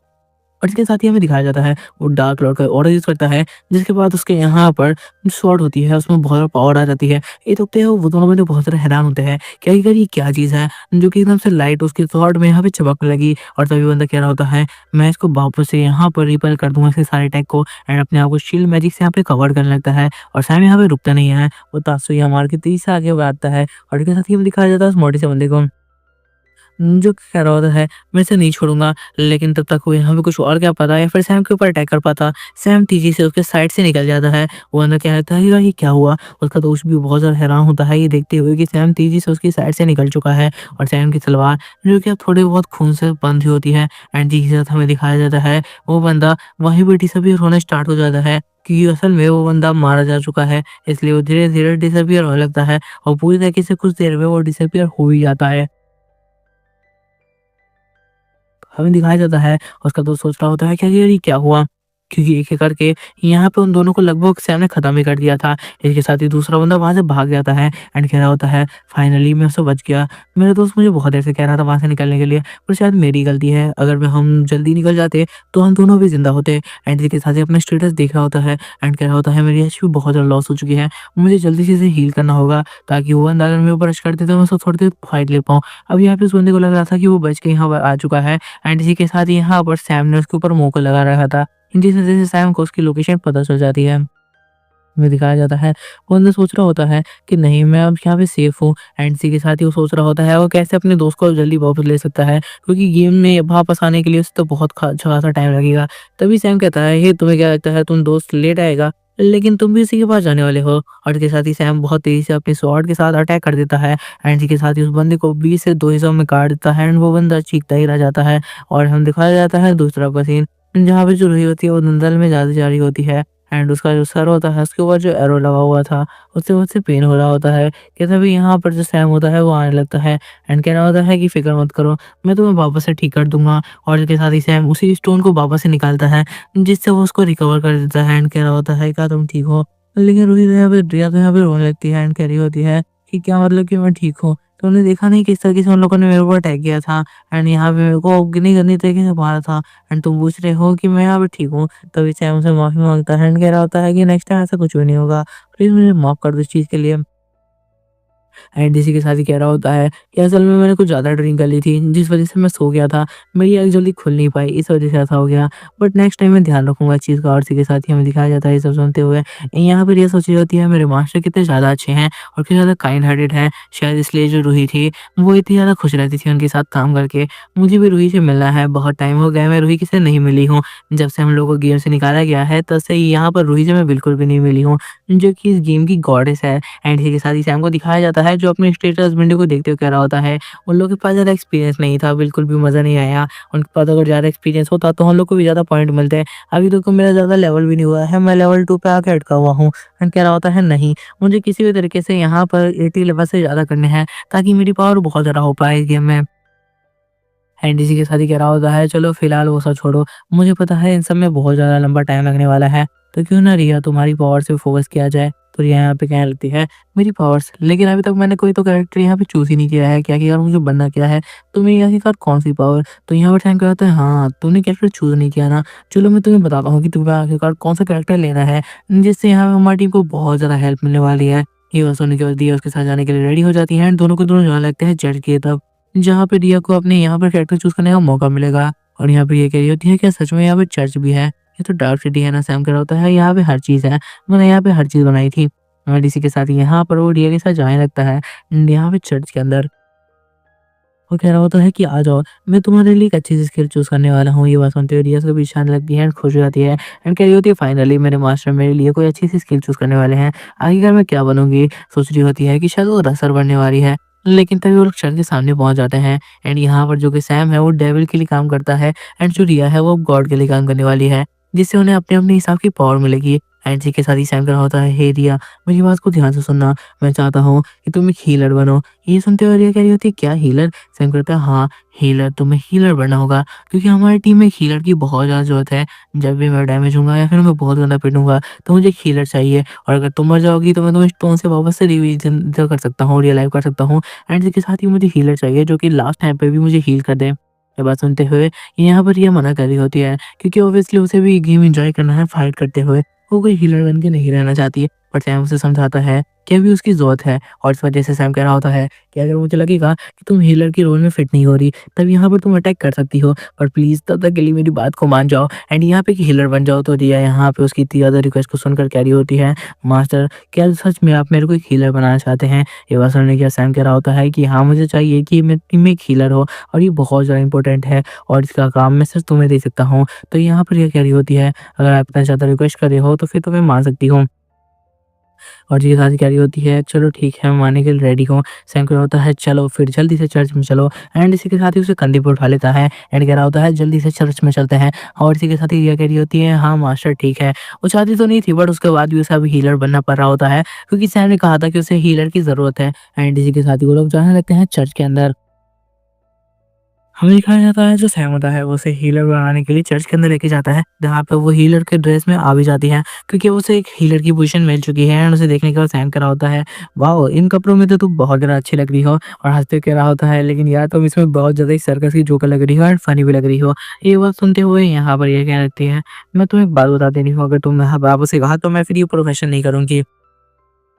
और इसके साथ ही हमें दिखाया जाता है वो डार्क लॉर्ड का ऑरा यूज़ करता है, जिसके बाद उसके यहाँ पर स्वॉर्ड होती है, उसमें बहुत ज़्यादा पावर आ जाती है। ये देखते हैं वो दोनों बंदे बहुत ज़्यादा हैरान होते हैं कि आखिरकार ये क्या चीज़ है, जो कि एकदम से लाइट उसके स्वॉर्ड में यहाँ पे चमकने लगी। और तभी बंदा कह रहा होता है, मैं इसको वापस से यहाँ पर रिपेयर कर दूँगा इसके सारे अटैक को, एंड अपने आप को शील्ड मैजिक से यहाँ पे कवर करने लगता है। और सैम यहाँ पे रुकता नहीं है, वो तात्सुया मार के तेज़ी से आगे बढ़ता है और इसके साथ ही हमें दिखाया जाता है उस मोटे से बंदे को। जो कह रहा होता है, मैं इसे नहीं छोड़ूँगा, लेकिन तब तक वो यहाँ पे कुछ और क्या पता या फिर सैम के ऊपर अटैक कर पाता। सैम तेज़ी से उसके साइड से निकल जाता है। वो अंदर क्या रहता है, ये क्या हुआ? उसका दोस्त भी बहुत ज़्यादा हैरान होता है ये देखते हुए कि सैम तेज़ी से उसकी साइड से निकल चुका है और सैम की तलवार जो कि अब थोड़ी बहुत खून से बंधी होती है। एंड जी के साथ हमें दिखाया जाता है, वो बंदा वहीं पे डिसअपीयर होना स्टार्ट हो जाता है कि असल में वो बंदा मारा जा चुका है, इसलिए वो धीरे-धीरे डिसअपीयर होने लगता है और पूरी तरीके से कुछ देर में वो डिसअपीयर हो ही जाता है। हमें दिखाया जाता है, उसका दोस्त सोच रहा होता है कि अरे ये क्या हुआ? क्योंकि एक-एक करके यहाँ पे उन दोनों को लगभग सैम ने खत्म ही कर दिया था। इसके साथ ही दूसरा बंदा वहाँ से भाग जाता है एंड कह रहा होता है, फाइनली मैं उससे बच गया। मेरा दोस्त मुझे बहुत देर से कह रहा था वहाँ से निकलने के लिए, पर शायद मेरी गलती है। अगर मैं हम जल्दी निकल जाते तो हम दोनों भी ज़िंदा होते। एंड इसके साथ ही अपना स्टेटस देख रहा होता है एंड कह रहा होता है, मेरी एचपी बहुत ज़्यादा लॉस हो चुकी है। मुझे जल्दी से इसे हील करना होगा ताकि वो बंदा अगर मेरे ऊपर रश कर दे तो मैं उसको थोड़ी देर फाइट ले पाऊँ। अब यहाँ पे उस बंदे को लग रहा था कि वो बच के यहाँ पर आ चुका है एंड इसी के साथ ही यहाँ पर सैम ने उसके ऊपर मुँह को लगा रखा था। जिस वजह से सैम को उसकी लोकेशन पता चल जाती है। हमें दिखाया जाता है, वो अंदर सोच रहा होता है कि नहीं मैं अब यहाँ पे सेफ हूँ एंड इसी के साथ ही वो सोच रहा होता है वो कैसे अपने दोस्त को जल्दी वापस ले सकता है, क्योंकि गेम में वापस आने के लिए उसे तो बहुत अच्छा खासा टाइम लगेगा। तभी सैम कहता है, ये तुम्हें क्या लगता है तुम दोस्त लेट आएगा, लेकिन तुम भी इसी के पास जाने वाले हो। और इसके साथ ही सैम बहुत तेजी से अपने स्वॉर्ड के साथ अटैक कर देता है एंड इसी के साथ ही उस बंदे को 20 से 2 हिस्सों में काट देता है एंड वो बंदा चीखता ही रह जाता है। और हम दिखाया जाता है दूसरा का सीन, जहाँ पे जो रुई होती है वो दलदल में जाती जा रही होती है एंड उसका जो सर होता है उसके ऊपर जो एरो लगा हुआ था उससे उससे पेन हो रहा होता है कि तभी यहाँ पर जो सैम होता है वो आने लगता है एंड कह रहा होता है कि फिक्र मत करो, मैं तुम्हें वापस से ठीक कर दूंगा। और इसके साथ ही सैम उसी स्टोन को वापस से निकालता है जिससे वो उसको रिकवर कर देता है एंड कह रहा होता है क्या तुम ठीक हो? लेकिन रूही तो यहाँ पे रिया तो यहाँ पे रोने लगती है एंड कह रही होती है कि क्या मतलब कि मैं ठीक हूँ, तुमने देखा नहीं किस तरीके से उन लोगों ने मेरे ऊपर अटैक किया था एंड यहाँ पे मेरे को गंदी गंदी तरीके से मारा था एंड तुम पूछ रहे हो कि मैं यहाँ पे ठीक हूँ। तभी सैम से माफ़ी माँगता है एंड कह रहा होता है कि नेक्स्ट टाइम ऐसा कुछ भी नहीं होगा। प्लीज़ मुझे माफ़ कर दो इस चीज़ के लिए। एंड इसी के साथ ही कह रहा होता है कि असल में मैंने कुछ ज़्यादा ड्रिंक कर ली थी, जिस वज़ह से मैं सो गया था। मेरी आँख जल्दी खुल नहीं पाई, इस वज़ह से ऐसा हो गया। बट नेक्स्ट टाइम मैं ध्यान रखूँगा इस चीज़ का। और इसी के साथ ही हमें दिखाया जाता है ये सब सुनते हुए। यहाँ पर ये सोच रही होती है मेरे मास्टर कितने ज़्यादा अच्छे हैं और कितने ज़्यादा काइंड हार्टेड हैं। शायद इसलिए जो रूही थी, वो इतनी ज़्यादा खुश रहती थी उनके साथ काम करके। मुझे भी रूही से मिलना है, बहुत टाइम हो गया है मैं रूही से नहीं मिली हूँ। जब से हम लोगों को गेम से निकाला गया है, तब से यहाँ पर रूही से मैं बिल्कुल भी नहीं मिली हूँ, जो कि इस गेम की गॉडेस है। एंड इसी के साथ ही सैम को दिखाया जाता है जो अपने स्टेटस विंडो को देखते हुए कह रहा होता है, उन लोगों के पास ज़्यादा एक्सपीरियंस नहीं था, बिल्कुल भी मज़ा नहीं आया। उनके पास अगर ज़्यादा एक्सपीरियंस होता तो हम लोग को भी ज़्यादा पॉइंट मिलते। अभी तक तो मेरा ज़्यादा लेवल भी नहीं हुआ है, मैं लेवल 2 पे आके अटका हुआ हूँ। एंड कह रहा होता है नहीं, मुझे किसी भी तरीके से यहाँ पर 80 लेवल से ज़्यादा करने हैं ताकि मेरी पावर बहुत ज़्यादा हो पाए इस गेम में। एंड इसी के साथ ही कह रहा होता है चलो फिलहाल वो सब छोड़ो, मुझे पता है इन सब में बहुत ज़्यादा लंबा टाइम लगने वाला है, तो क्यों ना रिया तुम्हारी पावर से फोकस किया जाए। तो रिया यहाँ पे कहने लगती है मेरी पावर्स, लेकिन अभी तक मैंने कोई तो कैरेक्टर यहाँ पे चूज़ ही नहीं किया है, क्या किया और मुझे बनना क्या है, तो मेरी आखिरकार कौन सी पावर। तो यहाँ पर थैंक कहता है हाँ तूने कैरेक्टर चूज़ नहीं किया ना, चलो मैं तुम्हें बताता हूँ कि तुम्हें आखिरकार कौन सा कैरेक्टर लेना है, जिससे यहाँ पे हमारी टीम को बहुत ज़्यादा हेल्प मिलने वाली है। ये बात सुनने के बाद दिया उसके साथ जाने के लिए रेडी हो जाती है एंड दोनों को दोनों जाने लगते हैं चर्च की तरफ, जहाँ पे रिया को अपने यहाँ पर कैरेक्टर चूज़ करने का मौका मिलेगा। और यहाँ पे ये कह रही होती है क्या सच में यहाँ पे चर्च भी है? ये तो डार्क सिटी है ना। सैम कह रहा होता है यहाँ पे हर चीज़ है, मैंने यहाँ पे हर चीज़ बनाई थी। और इसी के साथ यहाँ पर वो रिया के साथ जाने लगता है यहाँ पे चर्च के अंदर। वो कह रहा होता है कि आ जाओ, मैं तुम्हारे लिए एक अच्छी सी स्किल चूज़ करने वाला हूँ। ये बात सुनते हुए रिया उसके पीछे आने लगती है एंड खुश हो जाती है एंड कह रही होती है फाइनली मेरे मास्टर मेरे लिए कोई अच्छी सी स्किल चूज़ करने वाले हैं। आखिरकार मैं क्या बनूँगी? सोच रही होती है कि शायद वो रसर बनने वाली है। लेकिन तभी वो लोग चर्च के सामने पहुँच जाते हैं एंड यहाँ पर जो कि सैम है वो डेविल के लिए काम करता है एंड जो रिया है वो गॉड के लिए काम करने वाली है, जिससे उन्हें अपने-अपने हिसाब की पावर मिलेगी। एंड इसी के साथ ही सैम कह रहा होता है, हे रिया, मेरी बात को ध्यान से सुनना, मैं चाहता हूँ कि तुम एक हीलर बनो। ये सुनते हुए रिया कह रही होती है, क्या हीलर? सैम कहता है, हाँ, हीलर, तुम्हें हीलर बनना होगा, क्योंकि हमारी टीम में एक हीलर की बहुत ज़्यादा ज़रूरत है। जब भी मैं डैमेज होऊँगा या फिर मैं बहुत ज़्यादा पिटूँगा, तो मुझे एक हीलर चाहिए, और अगर तुम मर जाओगी तो मैं तुम्हें स्टोन से वापस से रिविज़न कर सकता हूँ, रियलाइव कर सकता हूँ। एंड इसके साथ ही मुझे हीलर चाहिए जो कि लास्ट टाइम पे भी मुझे हील कर दे। ये बात सुनते हुए यहाँ पर रिया मना कर रही होती है, क्योंकि ऑब्वियसली उसे भी गेम एन्जॉय करना है फाइट करते हुए। वो कोई हीलर बन के नहीं रहना चाहती है। पर सैम उसे समझाता है कि अभी उसकी ज़रूरत है, और इस वजह से सैम कह रहा होता है कि अगर मुझे लगेगा कि तुम हीलर के रोल में फिट नहीं हो रही, तब यहाँ पर तुम अटैक कर सकती हो, पर प्लीज़ तब तक के लिए मेरी बात को मान जाओ एंड यहाँ पे एक हीलर बन जाओ। तो रिया यहाँ पे उसकी इतनी ज़्यादा रिक्वेस्ट को सुनकर कह रही होती है, मास्टर, क्या सच में आप मेरे को एक हीलर बनाना चाहते हैं? ये बात सुनने के बाद सैम कह रहा होता है कि हाँ, मुझे चाहिए कि मेरी टीम में एक हीलर हो, और ये बहुत ज़्यादा इंपॉर्टेंट है, और इसका काम मैं सिर्फ तुम्हें दे सकता हूँ। तो यहाँ पर रिया कह रही होती है, अगर आप इतना ज़्यादा रिक्वेस्ट कर रहे हो तो फिर तो मैं मान सकती हूँ। और ये सारी कह रही होती है, चलो ठीक है, मैं मानने के लिए रेडी हूँ। सैम कह रहा होता है, चलो फिर जल्दी से चर्च में चलो। एंड इसी के साथ ही उसे कंधे पे उठा लेता है एंड कह रहा होता है, जल्दी से चर्च में चलते हैं। और इसी के साथ ही रिया कह रही होती है, हाँ मास्टर ठीक है। वो चाहती तो नहीं थी, बट उसके बाद भी उसे अभी हीलर बनना पड़ रहा होता है, क्योंकि सैम ने कहा था कि उसे हीलर की ज़रूरत है। एंड इसी के साथ ही वो लोग जाने लगते हैं चर्च के अंदर। हमें दिखाया जाता है जो सैम होता है वो उसे हीलर बनाने के लिए चर्च के अंदर लेके जाता है, जहाँ पे वो हीलर के ड्रेस में आ भी जाती है, क्योंकि उसे एक हीलर की पोजीशन मिल चुकी है। एंड उसे देखने के बाद सैम कह रहा होता है, वाओ, इन कपड़ों में तो तू बहुत ज़्यादा अच्छी लग रही हो। और हंसते कह रहा होता है, लेकिन यार तुम इसमें बहुत ज़्यादा ही सर्कस की जोकर लग रही हो एंड फनी भी लग रही हो। ये बात सुनते हुए यहाँ पर ये कह लगती है, मैं तुम्हें एक बात बता दे रही हूँ, अगर तुम यहाँ बाबू से कहा तो मैं फिर ये प्रोफेशन नहीं करूँगी।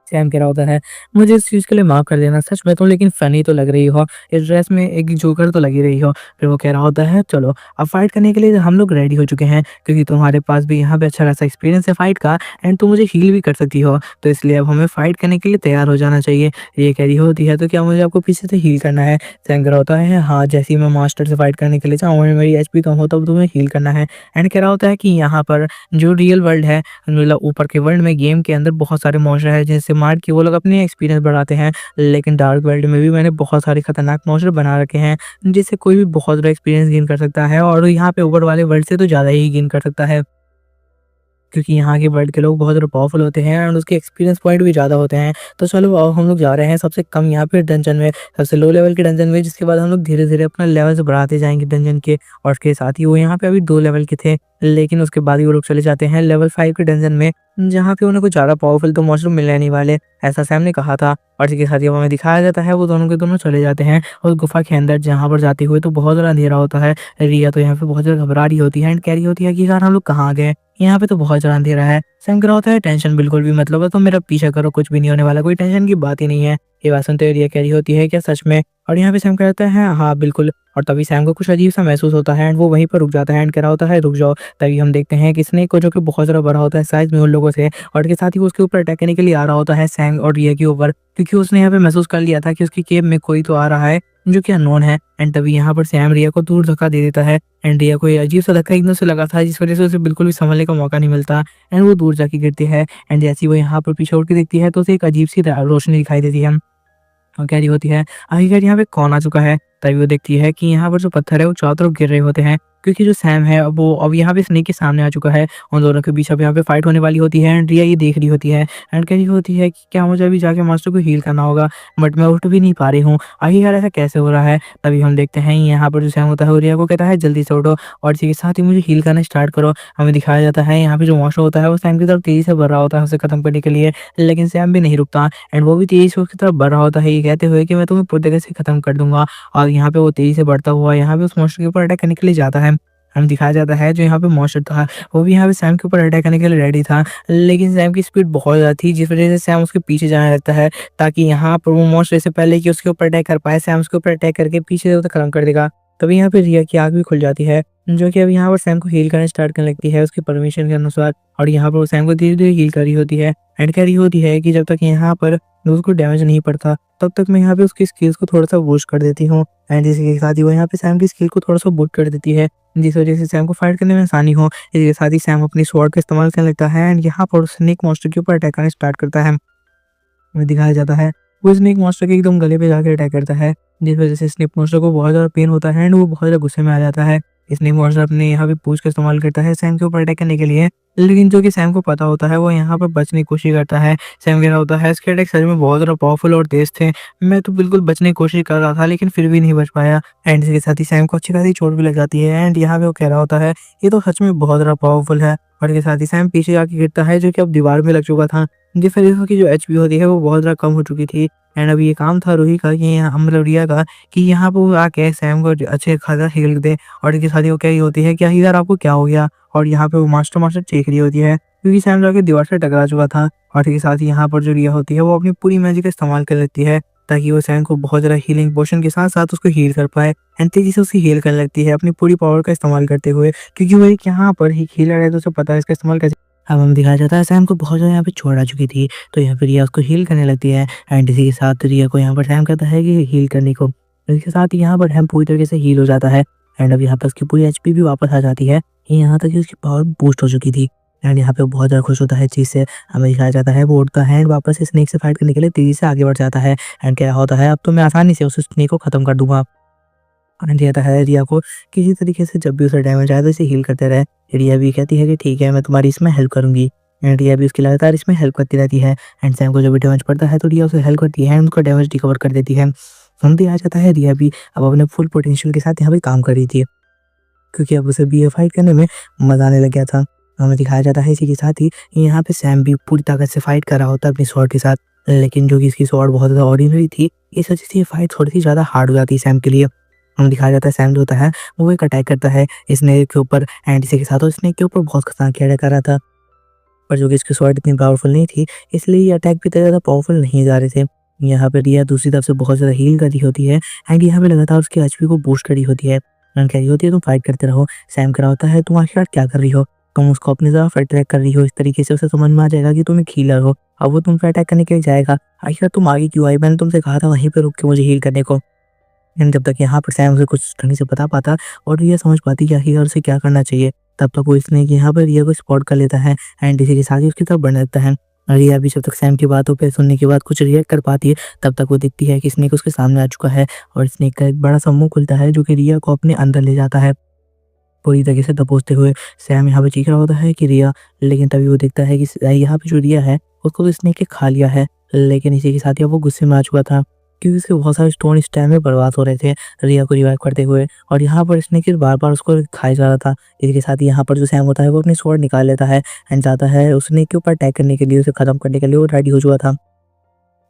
सैम कह रहा होता है, मुझे इस चीज़ के लिए माफ़ कर देना, सच में तुम लेकिन फ़नी तो लग रही हो, इस ड्रेस में एक जोकर तो लग ही रही हो। फिर वो कह रहा होता है, चलो अब फाइट करने के लिए हम लोग रेडी हो चुके हैं, क्योंकि तुम्हारे पास भी यहाँ पे अच्छा खासा एक्सपीरियंस है फाइट का, एंड तुम मुझे हील भी कर सकती हो, तो इसलिए अब हमें फाइट करने के लिए तैयार हो जाना चाहिए। ये कह रही होती है, तो क्या मुझे आपको पीछे से हील करना है? सैम कह रहा होता है, हाँ, जैसे ही मैं मास्टर से फाइट करने के लिए जाऊँ और मेरी एचपी कम हो तब तुम्हें हील करना है। एंड कह रहा होता है कि यहाँ पर जो रियल वर्ल्ड है, मतलब ऊपर के वर्ल्ड में, गेम के अंदर बहुत सारे मॉन्स्टर हैं जिनसे मार के वो लोग अपने एक्सपीरियंस बढ़ाते हैं। लेकिन डार्क वर्ल्ड में भी मैंने बहुत सारे खतरनाक मॉन्स्टर बना रखे हैं, जिससे कोई भी बहुत ज़्यादा एक्सपीरियंस गेन कर सकता है, और यहाँ पे ऊपर वाले वर्ल्ड से तो ज़्यादा ही गेन कर सकता है। क्योंकि यहाँ के वर्ल्ड के लोग बहुत ज़्यादा पावरफुल होते हैं और उसके एक्सपीरियंस पॉइंट भी ज़्यादा होते हैं। तो चलो अब हम लोग जा रहे हैं सबसे कम यहाँ पे डंजन में, सबसे लो लेवल के डंजन में, जिसके बाद हम लोग धीरे-धीरे अपना लेवल्स बढ़ाते जाएँगे डंजन के। और उसके साथ ही वो यहाँ पे अभी 2 लेवल के थे, लेकिन उसके बाद ही वो लोग चले जाते हैं लेवल 5 के डंजन में, जहाँ पे उन्हें कुछ ज़्यादा पावरफुल तो मॉन्स्टर मिलने नहीं वाले, ऐसा सैम ने कहा था। और इसी के साथ ही अब हमें दिखाया जाता है वो दोनों के दोनों चले जाते हैं उस गुफ़ा के अंदर, जहाँ पर जाते हुए तो बहुत ज़्यादा अंधेरा होता है। रिया तो यहाँ पे बहुत ज़्यादा घबरा रही होती है एंड कह रही होती है कि यार हम लोग कहाँ आ गए? यहाँ पे तो बहुत ज़्यादा अंधेरा है। सैम कह रहा होता है, टेंशन बिल्कुल भी मत लो, तुम मेरा पीछा करो, कुछ भी नहीं होने वाला, कोई टेंशन की बात ही नहीं है। ये बात सुनते हुए रिया कह रही होती है, क्या सच में? और यहाँ पे सैम कहता है, हाँ बिल्कुल। और तभी सैम को कुछ अजीब-सा महसूस होता है एंड वो वहीं पर रुक जाता है एंड कह रहा होता है, रुक जाओ। तभी हम देखते हैं कि स्नेक को, जो कि बहुत ज़्यादा बड़ा होता है साइज़ में उन लोगों से, और इसके साथ ही वो उसके ऊपर अटैक करने के लिए आ रहा होता है सैम और रिया के ऊपर, क्योंकि उसने यहाँ पे महसूस कर लिया था कि उसकी केव में कोई तो आ रहा है, जो कि अननोन है। एंड तभी यहाँ पर सैम रिया को दूर धक्का दे देता है एंड रिया को ये अजीब-सा धक्का एकदम से लगा था, जिस वज़ह से उसे बिल्कुल भी संभलने का मौका नहीं मिलता एंड वो दूर जाके गिरती है। एंड जैसे ही वो यहाँ पर पीछे उड़ के देखती है, तो उसे एक अजीब-सी रोशनी दिखाई देती है। और कह रही होती है, आखिरकार यहाँ पे कौन आ चुका है? तभी वो देखती है कि यहाँ पर जो पत्थर है वो चारों तरफ गिर रहे होते हैं, क्योंकि जो सैम है वो अब यहाँ पे स्नेक के सामने आ चुका है। उन दोनों के बीच अब यहाँ पे फाइट होने वाली होती है एंड रिया ये देख रही होती है एंड कह रही होती है कि क्या मुझे अभी जाके मास्टर को हील करना होगा, बट मैं उठ भी नहीं पा रही हूँ। आखिरकार ऐसा कैसे हो रहा है? तभी हम देखते हैं यहाँ पर जो सैम होता है वो रिया को कहता है, जल्दी से उठो और इसी के साथ ही मुझे हील करना स्टार्ट करो। हमें दिखाया जाता है यहाँ पे जो मॉन्स्टर होता है वो सैम की तरफ तेजी से बढ़ रहा होता है उसे खत्म करने के लिए, लेकिन सैम भी नहीं रुकता एंड वो भी तेजी से उसकी तरफ बढ़ रहा होता है, ये कहते हुए कि मैं तुम्हें पूरी तरह से खत्म कर दूंगा। और यहाँ पे वो तेजी से बढ़ता हुआ यहाँ पे उस मॉन्स्टर के ऊपर अटैक करने के लिए जाता है। हमें दिखाया जाता है जो यहाँ पे मॉन्स्टर था वो भी यहाँ पे सैम के ऊपर अटैक करने के लिए रेडी था, लेकिन सैम की स्पीड बहुत ज़्यादा थी, जिस वजह से सैम उसके पीछे जाने लगता है, ताकि यहाँ पर वो मॉन्स्टर से पहले कि उसके ऊपर अटैक कर पाए, सैम उसके ऊपर अटैक करके पीछे से उसे खत्म कर देगा। तभी यहाँ पे रिया की आँख भी खुल जाती है, जो कि अब यहाँ पर सैम को हील करना स्टार्ट करने लगती है उसकी परमिशन के अनुसार। और यहाँ पर वो सैम को धीरे-धीरे हील कर रही होती है एंड कह रही होती है कि जब तक यहाँ पर उसको डैमेज नहीं पड़ता, तब तक मैं यहाँ पे उसकी स्किल्स को थोड़ा-सा बूस्ट कर देती हूँ। एंड इसी के साथ ही वो यहाँ पे सैम की स्किल को थोड़ा-सा बूस्ट कर देती है, जिस वजह से सैम को फाइट करने में आसानी हो। इसके साथ ही सैम अपनी स्वॉर्ड का इस्तेमाल करने लगता है एंड यहाँ पर स्नेक मॉन्स्टर के ऊपर अटैक करना स्टार्ट करता है। में दिखाया जाता है, वो स्नेक मॉन्स्टर के एकदम गले पे जाके अटैक करता है, जिस वज़ह से स्नेक मॉन्स्टर को बहुत ज़्यादा पेन होता है एंड वो बहुत ज़्यादा गुस्से में आ जाता है। स्नेक मॉन्स्टर अपने यहाँ पे पूंछ का इस्तेमाल करता है सैम के ऊपर अटैक करने के लिए, लेकिन जो कि सैम को पता होता है वो यहाँ पर बचने की कोशिश करता है। सैम कह रहा होता है इसके अटैक सच में बहुत ज़्यादा पावरफुल और तेज थे। मैं तो बिल्कुल बचने की कोशिश कर रहा था लेकिन फिर भी नहीं बच पाया। एंड इसके साथ ही सैम को अच्छी खासी चोट भी लग जाती है एंड यहाँ पे वो कह रहा होता है ये तो सच में बहुत ज़्यादा पावरफुल है। और इसके साथ ही सैम पीछे आके गिरता है जो कि अब दीवार में लग चुका था। जिस वजह से उसकी जो एचपी होती है वो बहुत ज़्यादा कम हो चुकी थी। एंड अब ये काम था रूही का कि यहाँ मतलब रिया का कि यहाँ पे वो आके सैम को अच्छे खासा हील दे। और इसके साथ ही वो कह रही होती है कि यार आपको क्या हो गया। और यहाँ पे वो मास्टर मास्टर चीख रही होती है क्योंकि सैम जाके दीवार से टकरा चुका था। और इसके साथ ही यहाँ पर जो रिया होती है वो अपनी पूरी मैजिक का इस्तेमाल कर लेती है ताकि वो सैम को बहुत ज़्यादा हीलिंग पोशन के साथ साथ उसको हील कर पाए। एंड तेजी से उसकी हील करने लगती है अपनी पूरी पावर का इस्तेमाल करते हुए, क्योंकि वो एक यहाँ पर ही हीलर है तो उसे पता है इसका इस्तेमाल कैसे। अब हमें दिखाया जाता है सैम को बहुत ज़्यादा यहाँ पे चोट आ चुकी थी, तो यहाँ पे रिया उसको हील करने लगती है। एंड इसी के साथ रिया को यहाँ पर सैम कहता है कि हील करने को, इसके साथ ही यहाँ पर सैम पूरी तरीके से हील हो जाता है। एंड अब यहाँ पर उसकी पूरी एचपी भी वापस आ जाती है, यहाँ तक कि उसकी पावर बूस्ट हो चुकी थी। एंड यहाँ पे वो बहुत ज़्यादा खुश होता है इस चीज़ से। हमें दिखाया जाता है वो उड़ता है एंड वापस स्नेक से फाइट करने के लिए तेज़ी से आगे बढ़ जाता है। एंड क्या होता है अब तो मैं आसानी से उस स्नेक को ख़त्म कर दूँगा। एंड कहता है रिया को किसी तरीके से जब भी उसे डैमेज आए तो इसे हील करते रहे। रिया भी कहती है कि ठीक है मैं तुम्हारी इसमें हेल्प करूँगी। एंड रिया भी उसकी लगातार इसमें हेल्प करती रहती है। एंड सैम को जब भी डैमेज पड़ता है तो रिया उसे हेल्प करती है एंड उसका डैमेज रिकवर कर देती है। सुनते आ जाता है रिया भी अब अपने फुल पोटेंशियल के साथ यहाँ पे काम कर रही थी, क्योंकि अब उसे भी ये फाइट करने में मज़ा आने लग गया था। हमें दिखाया जाता है इसी के साथ ही यहाँ पे सैम भी पूरी ताकत से फाइट कर रहा होता है अपनी स्वॉर्ड के साथ, लेकिन जो कि इसकी स्वॉर्ड बहुत ज़्यादा ऑर्डिनरी थी, इस वजह से ये फाइट थोड़ी सी ज़्यादा हार्ड हो जाती है सैम के लिए। हमें दिखाया जाता है सैम जो होता है वो एक अटैक करता है स्नेक के ऊपर एंड इसी के साथ, और स्नेक के ऊपर बहुत खतरनाक अटैक कर रहा था, पर जो कि इसकी स्वॉर्ड इतनी पावरफुल नहीं थी इसलिए ये अटैक भी इतना ज़्यादा पावरफुल नहीं जा रहे थे। यहाँ पे रिया दूसरी तरफ से बहुत ज़्यादा हील कर रही होती है एंड यहाँ पे लगातार उसकी एचपी को बूस्ट कर रही होती है। एंड कह रही होती है तुम फाइट करते रहो। सैम कह रहा होता है तुम आखिर क्या कर रही हो, तुम उसको अपनी तरफ अटैक कर रही हो, इस तरीके से उसे समझ में आ जाएगा कि तुम एक हीलर हो। अब वो तुम पे अटैक करने के लिए जाएगा, आखिर तुम आगे क्यों आई, मैंने तुमसे कहा था वहीं पे रुक के मुझे हील करने को। एंड जब तक यहाँ पर सैम उसे कुछ ढंग से बता पाता और रिया समझ पाती कि आखिर उसे क्या करना चाहिए, तब तक वो इसने यहाँ पर रिया को स्पॉट कर लेता है एंड इसी के साथ ही उसकी तरफ बढ़ जाता है। रिया भी जब तक सैम की बातों पे सुनने के बाद कुछ रिएक्ट कर पाती है, तब तक वो देखती है कि स्नेक उसके सामने आ चुका है और स्नेक का एक बड़ा सा मुंह खुलता है जो कि रिया को अपने अंदर ले जाता है पूरी तरीके से दबोचते हुए। सैम यहाँ पे चीख रहा होता है कि रिया, लेकिन तभी वो देखता है कि यहाँ पे जो रिया है उसको तो स्नेक ने खा लिया है, लेकिन इसी के साथ ही वो गुस्से में आ चुका था क्योंकि उसके बहुत सारे स्टोन इस टाइम में बर्बाद हो रहे थे रिया को रिवाइव करते हुए, और यहाँ पर स्नेक बार बार उसको खाया जा रहा था। इसी के साथ ही यहाँ पर जो सैम होता है वो अपनी स्वॉर्ड निकाल लेता है एंड जाता है उस स्नेक के ऊपर अटैक करने के लिए, उसे खत्म करने के लिए वो रेडी हो चुका था।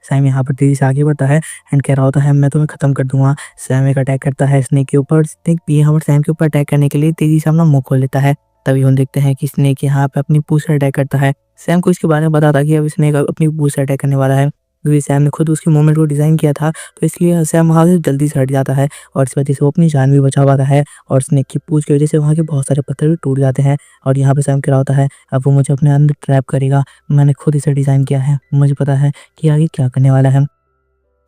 सैम यहाँ पर तेजी से आगे बढ़ता है एंड कह रहा होता है मैं तुम्हें खत्म कर दूंगा। सैम एक अटैक करता है स्नेक के ऊपर, स्नेक भी यहाँ पर सैम के ऊपर अटैक करने के लिए तेजी से अपना मुंह खोल लेता है। तभी हम देखते हैं कि स्नेक यहाँ पे अपनी पूंछ से अटैक करता है। सैम को इसके बारे में पता था कि अब स्नेक अपनी पूंछ से अटैक करने वाला है, क्योंकि सैम ने खुद उसकी मूवमेंट को डिज़ाइन किया था, तो इसलिए सैम वहाँ से जल्दी से हट जाता है और इस वजह से वो अपनी जान भी बचा पाता है और स्नेक की पूंछ की वजह से वहाँ के बहुत सारे पत्थर भी टूट जाते हैं। और यहाँ पे सैम कह रहा होता है अब वो मुझे अपने अंदर ट्रैप करेगा, मैंने खुद इसे डिज़ाइन किया है, मुझे पता है कि आगे क्या करने वाला है।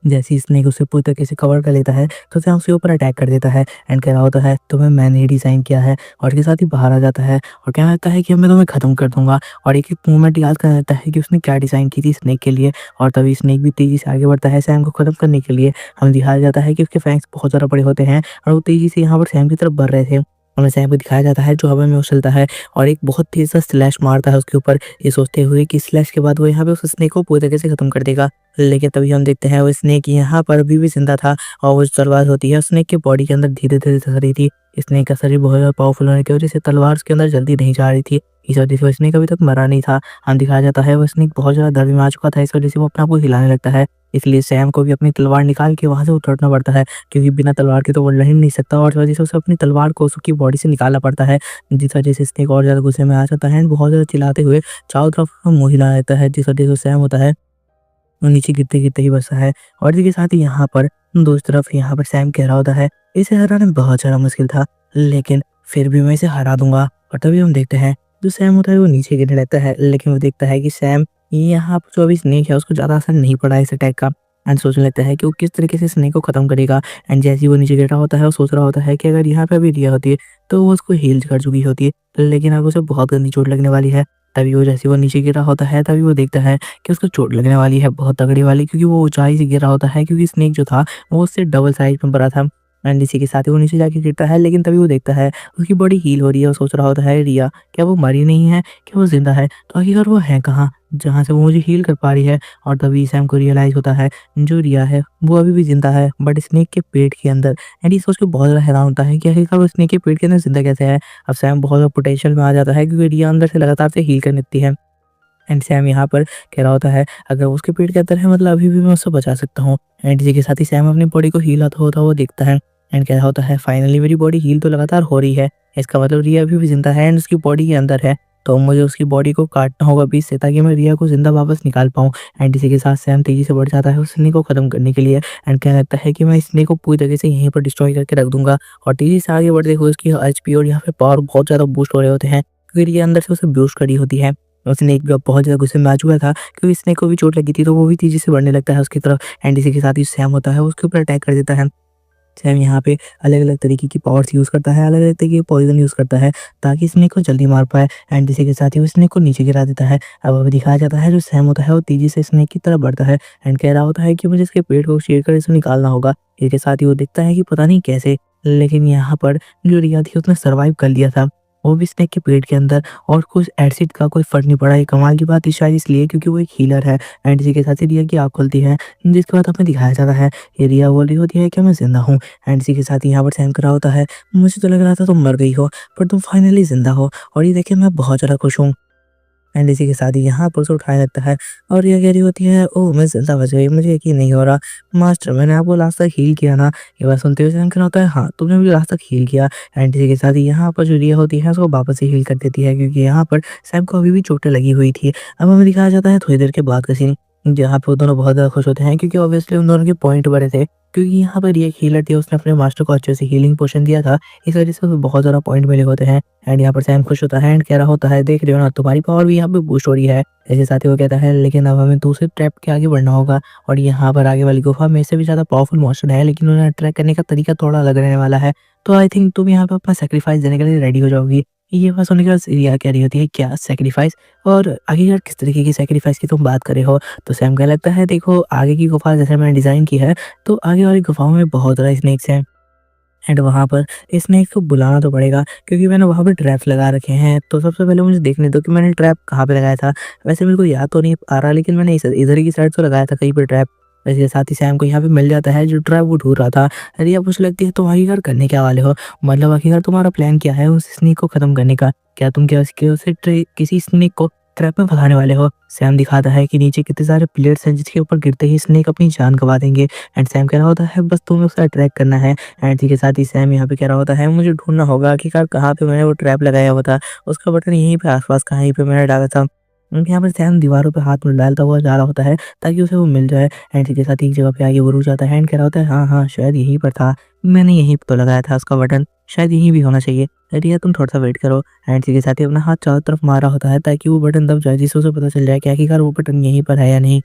जैसे ही स्नेक उसे पूरी तरीके से कवर कर लेता है तो सैम उसके ऊपर अटैक कर देता है एंड कह रहा होता है तुम्हें मैंने ही डिज़ाइन किया है, और इसके साथ ही बाहर आ जाता है और कहना लगता है कि अब मैं तुम्हें ख़त्म कर दूंगा। और एक एक मोमेंट याद कर लेता है कि उसने क्या डिज़ाइन की थी स्नेक के लिए, और तभी स्नेक भी तेज़ी से आगे बढ़ता है सैम को ख़त्म करने के लिए। हमें दिखाया जाता है कि उसके फैंक्स बहुत ज़्यादा बड़े होते हैं और वो तेज़ी से यहाँ पर सैम की तरफ बढ़ रहे थे। हमें सैम को दिखाया जाता है जो हवा में उछलता है और एक बहुत तेज सा स्लैश मारता है उसके ऊपर, ये सोचते हुए कि स्लैश के बाद वो यहाँ पे उस स्नेक को पूरी तरीके से खत्म कर देगा। लेकिन तभी हम देखते हैं वो स्नेक यहाँ पर अभी भी जिंदा था और वो जो तलवार होती है स्नेक के बॉडी के अंदर धीरे धीरे धस रही थी। स्नेक का शरीर बहुत ज़्यादा पावरफुल होने की वजह से तलवार उसके अंदर जल्दी नहीं जा रही थी, इस वजह से वो स्नेक अभी तक मरा नहीं था। हम दिखाया जाता है वो स्नेक बहुत ज़्यादा दर्द में आ चुका था, इस वजह से वो अपने आप को हिलाने लगता है, इसलिए सैम को भी अपनी तलवार निकाल के वहाँ से उतरना पड़ता है, क्योंकि बिना तलवार के तो वो लड़ ही नहीं सकता और इस वजह से उसे अपनी तलवार को उसकी बॉडी से निकालना पड़ता है, जिस वजह से स्नेक और ज़्यादा गुस्से में आ जाता है एंड बहुत ज़्यादा चिल्लाते हुए चारों तरफ मुँह हिला देता है, जिस वजह से सैम होता है वो नीचे गिरते-गिरते ही बचता है। और इसी के साथ ही यहाँ पर दूसरी तरफ यहाँ पर सैम कह रहा होता है इसे हराना बहुत ज़्यादा मुश्किल था, लेकिन फिर भी मैं इसे हरा दूँगा। और तभी हम देखते हैं जो सैम होता है वो नीचे गिरने लगता है, लेकिन वो देखता है कि सैम यहाँ पर जो अभी स्नेक है उसको ज़्यादा असर नहीं पड़ा इस अटैक का, एंड सोचने लगता है कि वो किस तरीके से स्नेक को ख़त्म करेगा। एंड जैसे ही वो नीचे गिर रहा होता है वो सोच रहा होता है कि अगर यहाँ पे अभी रिया होती है तो वो उसको हील कर चुकी होती है, लेकिन अब उसे बहुत गंदी चोट लगने वाली है। तभी वो जैसे वो नीचे गिरा होता है तभी वो देखता है कि उसको चोट लगने वाली है बहुत तगड़ी वाली, क्योंकि वो ऊंचाई से गिरा होता है, क्योंकि स्नेक जो था वो उससे डबल साइज में बड़ा था। एंड इसी के साथ ही वो नीचे जाके गिरता है, लेकिन तभी वो देखता है उसकी बॉडी हील हो रही है। वो सोच रहा होता है, रिया क्या वो मरी नहीं है, क्या वो ज़िंदा है? तो आखिरकार वो है कहाँ, जहाँ से वो मुझे हील कर पा रही है? और तभी सैम को रियलाइज़ होता है जो रिया है वो अभी भी ज़िंदा है, बट स्नेक के पेट के अंदर। एंड ये सोच के बहुत ज़्यादा हैरान होता है कि आखिरकार वो स्नेक के पेट के अंदर ज़िंदा कैसे है? अब सैम बहुत ज़्यादा पोटेंशियल में आ जाता है, क्योंकि रिया अंदर से लगातार से हील करने लगती है। एंड सैम यहाँ पर कह रहा होता है, अगर उसके पेट के अंदर है मतलब अभी भी मैं उससे बचा सकता हूँ। एंड इसी के साथ ही सैम अपनी बॉडी को हील होता हुआ देखता है। एंड कह रहा होता है, फाइनली मेरी बॉडी हील तो लगातार हो रही है, इसका मतलब रिया अभी भी जिंदा है एंड उसकी बॉडी के अंदर है। तो मुझे उसकी बॉडी को काटना होगा बीच से, ताकि मैं रिया को जिंदा वापस निकाल पाऊँ। एंड इसी के साथ सैम तेजी से बढ़ जाता है उस स्नेक को खत्म करने के लिए। एंड कहने लगता है कि मैं इस स्नेक को पूरी तरीके से यहीं पर डिस्ट्रॉय करके रख दूंगा। और तेजी से आगे बढ़ते हुए उसकी एचपी और यहाँ पे पावर बहुत ज्यादा बूस्ट हो रहे होते हैं, क्योंकि रिया अंदर से उसे बूस्ट करी होती है। स्नेक भी अब बहुत ज़्यादा गुस्से में आ चुका था, क्योंकि स्नेक को भी चोट लगी थी, तो वो भी तेज़ी से बढ़ने लगता है उसकी तरफ। एंड इसी के साथ ही सैम होता है, उसके ऊपर अटैक कर देता है। सैम यहाँ पे अलग-अलग तरीके की पावर्स यूज़ करता है, अलग-अलग तरीके के पॉइज़न यूज़ करता है, ताकि स्नेक को जल्दी मार पाए। एंड इसी के साथ ही वो स्नेक को नीचे गिरा देता है। अब हमें दिखाया जाता है जो सैम होता है वो तेज़ी से स्नेक की तरफ बढ़ता है एंड कह रहा होता है कि मुझे इसके पेट को चीर कर इसे निकालना होगा। इसके साथ ही वो देखता है कि पता नहीं कैसे, लेकिन यहाँ पर जो रिया थी उसने सर्वाइव कर लिया था, वो भी स्नेक के पेट के अंदर। और कुछ एसिड का कोई फ़र्क नहीं पड़ा। ये कमाल की बात है शायद इसलिए क्योंकि वो एक हीलर है। एंड इसी के साथ ही रिया की आँख खुलती है, जिसके बाद हमें दिखाया जाता है ये रिया बोल रही होती है कि मैं ज़िंदा हूँ। एंड इसी के साथ ही यहाँ पर सैम कर रहा होता है, मुझे तो लग रहा था तुम मर गई हो, पर तुम फाइनली ज़िंदा हो और ये देख के मैं बहुत ज़्यादा खुश हूँ। एंड इसी के साथ ही यहाँ पर उसे उठाने लगता है और ये कह रही होती है, ओह! मैं ज़िंदा बच गई, मुझे यकीन नहीं हो रहा। मास्टर, मैंने आपको लास्ट तक हील किया ना? ये बात सुनते हुए सैम कह रहा होता है, हाँ, तुमने मुझे लास्ट तक हील किया। एंड इसी के साथ ही यहाँ पर जो रिया होती है उसको वापस से हील कर देती है, क्योंकि यहाँ पर सैम को अभी भी चोटें लगी हुई थी। अब हमें दिखाया जाता है थोड़ी देर के बाद का सीन, जहाँ पे वो दोनों बहुत ज़्यादा खुश होते हैं, क्योंकि ऑब्वियसली उन दोनों के पॉइंट बड़े थे। क्योंकि यहाँ पर ये एक हीलर थी, उसने अपने मास्टर को अच्छे से हीलिंग पोशन दिया था, इस वज़ह से उसे बहुत ज़्यादा पॉइंट मिले होते हैं। एंड यहाँ पर सैम खुश होता है एंड कह रहा होता है, देख रहे हो ना, तुम्हारी पावर भी यहाँ पे बूस्ट हो रही है। इसके साथ ही वो कहता है, लेकिन अब हमें दूसरे ट्रैप के आगे बढ़ना होगा और यहाँ पर आगे वाली गुफा में से भी ज़्यादा पावरफुल मॉन्स्टर है, लेकिन उन्हें अट्रैक्ट करने का तरीका थोड़ा अलग रहने वाला है। तो आई थिंक तुम यहाँ पे अपना सैक्रिफाइस देने के लिए रेडी हो जाओगी। ये बात सुनने के बाद रिया कह रही होती है, क्या सैक्रिफाइस? और आखिरकार किस तरीके की सैक्रिफाइस की तुम बात कर रहे हो? तो सैम कहने लगता है, देखो आगे की गुफा जैसे मैंने डिज़ाइन की है, तो आगे वाली गुफाओं में बहुत ज़्यादा स्नेक्स हैं। एंड वहाँ पर स्नेक को बुलाना तो पड़ेगा, क्योंकि मैंने वहाँ पे ट्रैप्स लगा रखे हैं। तो सबसे पहले मुझे देखने दो कि मैंने ट्रैप कहाँ पे लगाया था। वैसे मेरे को याद तो नहीं आ रहा, लेकिन मैंने इस इधर की साइड तो लगाया था कहीं पे ट्रैप। इसके साथ ही सैम को यहाँ पे मिल जाता है जो ट्रैप वो ढूँढ रहा था। रिया पूछने लगती है, तुम आखिरकार करने क्या वाले हो? मतलब आखिरकार तुम्हारा प्लान क्या है उस स्नेक को खत्म करने का? क्या तुम क्या उसके उसे किसी स्नेक को ट्रैप में फँसाने वाले हो? सैम दिखाता है कि नीचे कितने सारे प्लेट्स हैं, जिसके ऊपर गिरते ही स्नेक अपनी जान गँवा देंगे। एंड सैम कह रहा होता है, बस तुम्हें उसे अट्रैक्ट करना है। एंड इसी के साथ ही सैम यहाँ पे कह रहा होता है, मुझे ढूँढना होगा आखिरकार कहाँ पे मैंने वो ट्रैप लगाया हुआ था। उसका बटन यहीं पे आस-पास कहीं पे मैंने डाला था। यहाँ पर सैम दीवारों पे हाथ में डालता हुआ जा रहा होता है, ताकि उसे वो मिल जाए। एंड इसी के साथ एक जगह पे आगे वो रुक जाता है एंड कह रहा होता है, हाँ, हाँ, शायद यहीं पर था। मैंने यहीं पे तो लगाया था उसका बटन, शायद यहीं भी होना चाहिए। रिया तुम थोड़ा-सा वेट करो। एंड इसी के साथ ही अपना हाथ चारों तरफ मारा होता है, ताकि वो बटन दब जाए, जिससे उसे पता चल जाए कि आखिरकार वो बटन यहीं पर है या नहीं।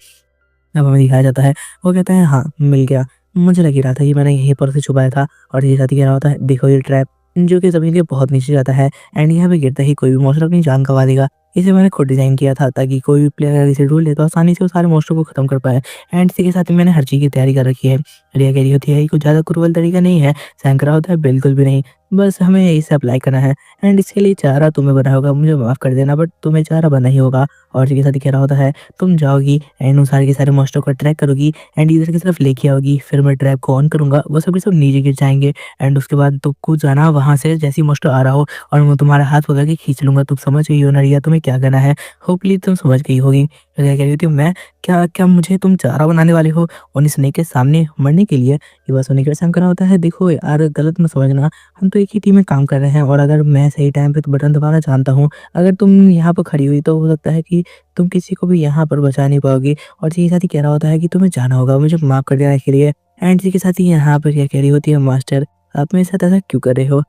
अब हमें दिखाया जाता है, वो कहता है, हाँ, मिल गया। मुझे लग ही रहा था कि मैंने यहीं पर उसे छुपाया था। और ये साथ ही कह रहा होता है, देखो ये ट्रैप, जो कि ज़मीन के बहुत नीचे जाता है एंड यहाँ पे गिरते ही कोई भी मॉन्स्टर अपनी जान गँवा देगा। इसे मैंने खुद डिज़ाइन किया था, ताकि कोई भी प्लेयर अगर इसे ढूँढ ले तो आसानी से वो सारे मॉन्स्टर को खत्म कर पाए। एंड इसी के साथ ही मैंने हर चीज़ की तैयारी कर रखी है। रिया कह रही होती है, ये कुछ ज़्यादा क्रूअल तरीका नहीं है। सैम कह रहा होता है, बिल्कुल भी नहीं, बस हमें इसे अप्लाई करना है एंड इसके लिए चारा तुम्हें बना होगा, मुझे माफ़ कर देना, बट तुम्हें चारा बना ही होगा। और इसी के साथ ही कह रहा होता है, तुम जाओगी एंड उन सारे के सारे मॉन्स्टर को ट्रैक करोगी एंड इधर की तरफ लेके आओगी, फिर मैं ट्रैप को ऑन करूँगा, वो सब के सब नीचे गिर जाएँगे। एंड उसके बाद तुम कूद जाना वहाँ से जैसे ही मॉन्स्टर आ रहा हो, और मैं तुम्हारा हाथ पकड़ के खींच लूँगा। तुम समझ गई हो ना रिया, तुम्हें क्या करना है? होपफुली तुम समझ गई होगी। रिया कह रही होती है, मैं क्या क्या मुझे तुम चारा बनाने वाले हो और इस स्नेक के सामने मरने के लिए? ये बात सुनने के बाद सैम कह रहा होता है, देखो यार, गलत मत समझना, हम तो एक ही टीम में काम कर रहे हैं और अगर मैं सही टाइम पे तो बटन दबाना जानता हूँ, अगर तुम यहाँ पर खड़ी हुई तो हो सकता है कि तुम किसी को भी यहाँ पर बचा नहीं पाओगी। और इसी के साथ ही कह रहा होता है कि तुम्हें जाना होगा, मुझे माफ़ कर देना के लिए। एंड इसी के साथ ही यहाँ पर क्या कह रही होती है, मास्टर आप मेरे साथ ऐसा क्यों कर रहे हो?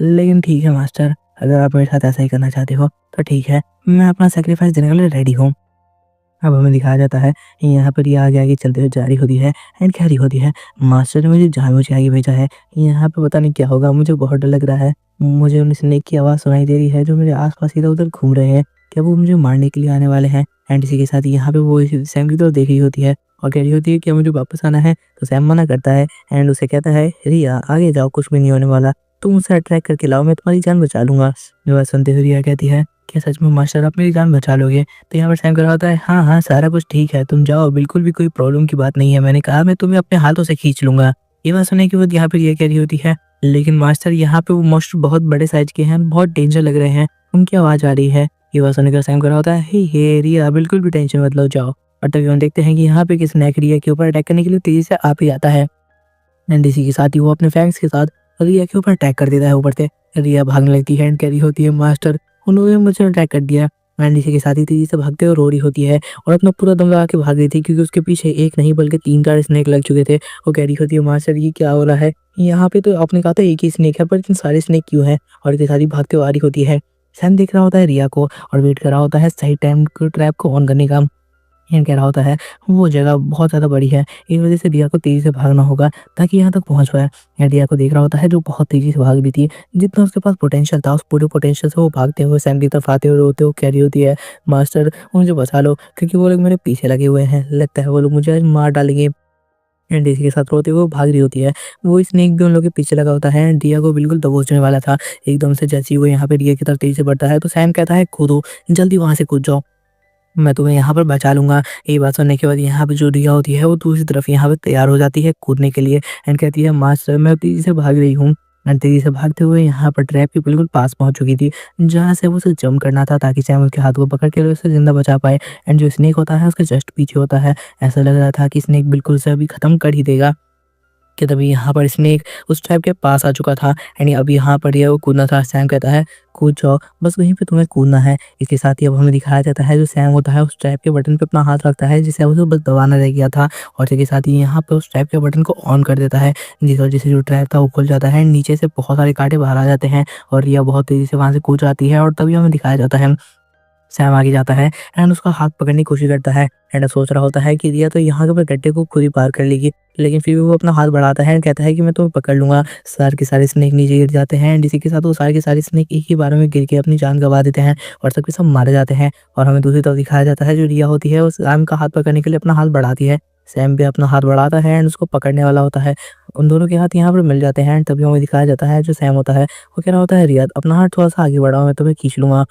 लेकिन ठीक है मास्टर, अगर आप मेरे साथ ऐसा ही करना चाहते हो तो ठीक है, मैं अपना सैक्रिफाइस देने के लिए रेडी हूँ। अब हमें दिखाया जाता है, यहाँ पर ये आगे-आगे चलते हुए जा रही होती है एंड कह रही होती है, मास्टर ने मुझे जानबूझ के आगे भेजा है, यहाँ पे पता नहीं क्या होगा, मुझे बहुत डर लग रहा है। मुझे उन स्नेक की आवाज़ सुनाई दे रही है जो मेरे आस-पास इधर-उधर घूम रहे हैं। क्या वो मुझे मारने के लिए आने वाले हैं? एंड इसी के साथ यहाँ पे वो सैम की तरफ देख रही होती है और कह रही होती है कि मुझे वापस आना है। तो सैम मना करता है एंड उसे कहता है, रिया आगे जाओ, कुछ भी नहीं होने वाला, तुम उसे अट्रैक्ट करके लाओ, मैं तुम्हारी जान बचा लूंगा। जो बात सुनते हुए रिया कहती है, क्या सच में मास्टर आप मेरी जान बचा लोगे? तो यहाँ पर सैम कह रहा होता है, हाँ हाँ सारा कुछ ठीक है, तुम जाओ, बिल्कुल भी कोई प्रॉब्लम की बात नहीं है, मैंने कहा मैं तुम्हें अपने हाथों से खींच लूंगा। ये बात सुनने के बाद यहाँ पर ये कह रही होती है, लेकिन मास्टर यहाँ पे वो मॉन्स्टर बहुत बड़े साइज के हैं, बहुत डेंजर लग रहे हैं, उनकी आवाज आ रही है। ये बात सुनकर सैम कह रहा होता है, हे रिया बिल्कुल भी टेंशन मत लो, जाओ। और तभी हम देखते हैं कि यहाँ पे किस स्नैक रिया के ऊपर अटैक करने के लिए तेजी से आ भी जाता है। एंड इसी के साथ ही वो अपने फैंक्स के साथ रिया के ऊपर अटैक कर देता है ऊपर से। रिया भागने लगती है एंड कह रही होती है, मास्टर उन्होंने मुझे अटैक कर दिया। एंड इसी के साथ ही तेजी से भागते हुए रो रही होती है और अपना पूरा दम लगा के भाग रही थी, क्योंकि उसके पीछे एक नहीं बल्कि 3-4 स्नेक लग चुके थे। वो कह रही होती है, मास्टर ये क्या हो रहा है? यहाँ पे तो आपने कहा था एक ही स्नेक है, पर इतने सारे स्नेक क्यों है? और इतनी सारी भागते हुए आ रही होती है। सैम देख रहा होता है रिया को और वेट कर रहा होता है सही टाइम को ट्रैप को ऑन करने का। इन कह रहा होता है वो जगह बहुत ज़्यादा बड़ी है, इस वजह से रिया को तेज़ी से भागना होगा ताकि यहाँ तक पहुँच पाए। रिया को देख रहा होता है जो बहुत तेज़ी से भाग रही थी, जितना उसके पास पोटेंशियल था उस पूरे पोटेंशियल से वो भागते हुए सैम की तरफ आते हुए रोते हुए कह रही होती है, मास्टर मुझे बचा लो, क्योंकि वो लोग मेरे पीछे लगे हुए हैं, लगता है वो लोग मुझे आज मार डालेंगे। एंड इसी के साथ रोते हुए वो भाग रही होती है। वो स्नेक भी उन लोगों के पीछे लगा होता है। रिया को बिल्कुल दबोचने वाला था। एकदम से जैसे ही वो यहाँ पे रिया की तरफ तेज़ी से बढ़ता है तो सैम कहता है, कूदो, जल्दी वहाँ से कूद जाओ, मैं तुम्हें यहाँ पर बचा लूँगा। ये बात सुनने के बाद यहाँ पे जो रिया होती है वो दूसरी तरफ यहाँ पे तैयार हो जाती है कूदने के लिए एंड कहती है, मास्टर मैं तेज़ी से भाग रही हूँ। एंड तेज़ी से भागते हुए यहाँ पर ट्रैप के बिल्कुल पास पहुँच चुकी थी, जहाँ से वो उसे जंप करना था ताकि सैम उसके हाथ को पकड़ के उसे ज़िंदा बचा पाए। एंड जो स्नेक होता है उसके जस्ट पीछे होता है। ऐसा लग रहा था कि स्नेक बिल्कुल उसे अभी ख़त्म कर ही देगा, कि तभी यहाँ पर स्नेक उस ट्रैप के पास आ चुका था एंड अब यहाँ पर ये वो कूदना था। सैम कहता है, कूद जाओ, बस वहीं पे तुम्हें कूदना है। इसके साथ ही अब हमें दिखाया जाता है जो सैम होता है उस ट्रैप के बटन पे अपना हाथ रखता है, जिसे उसे बस दबाना रह गया था, और इसके साथ ही यहाँ पे उस ट्रैप के बटन को ऑन कर देता है, जिस वजह से जो ट्रैप था वो खुल जाता है। नीचे से बहुत सारे कांटे बाहर आ जाते हैं और रिया बहुत तेजी से वहां से कूद जाती है। और तभी हमें दिखाया जाता है सैम आगे जाता है एंड उसका हाथ पकड़ने की कोशिश करता है एंड सोच रहा होता है कि रिया तो यहाँ के गड्ढे को खुद ही पार कर लेगी, लेकिन फिर भी वो अपना हाथ बढ़ाता है एंड कहता है कि मैं तुम्हें पकड़ लूंगा। सारे के सारे स्नेक नीचे गिर जाते हैं एंड इसी के साथ वो सारे के सारे स्नेक एक ही बार में गिर के अपनी जान गंवा देते हैं और सबके सब मारे जाते हैं। और हमें दूसरी तरफ दिखाया जाता है जो रिया होती है वो सैम का हाथ पकड़ने के लिए अपना हाथ बढ़ाती है। सैम भी अपना हाथ बढ़ाता है एंड उसको पकड़ने वाला होता है। उन दोनों के हाथ यहाँ पर मिल जाते हैं एंड तभी हमें दिखाया जाता है जो सैम होता है वो कह रहा होता है, रिया अपना हाथ थोड़ा सा आगे बढ़ाओ, मैं तुम्हें खींच लूंगा।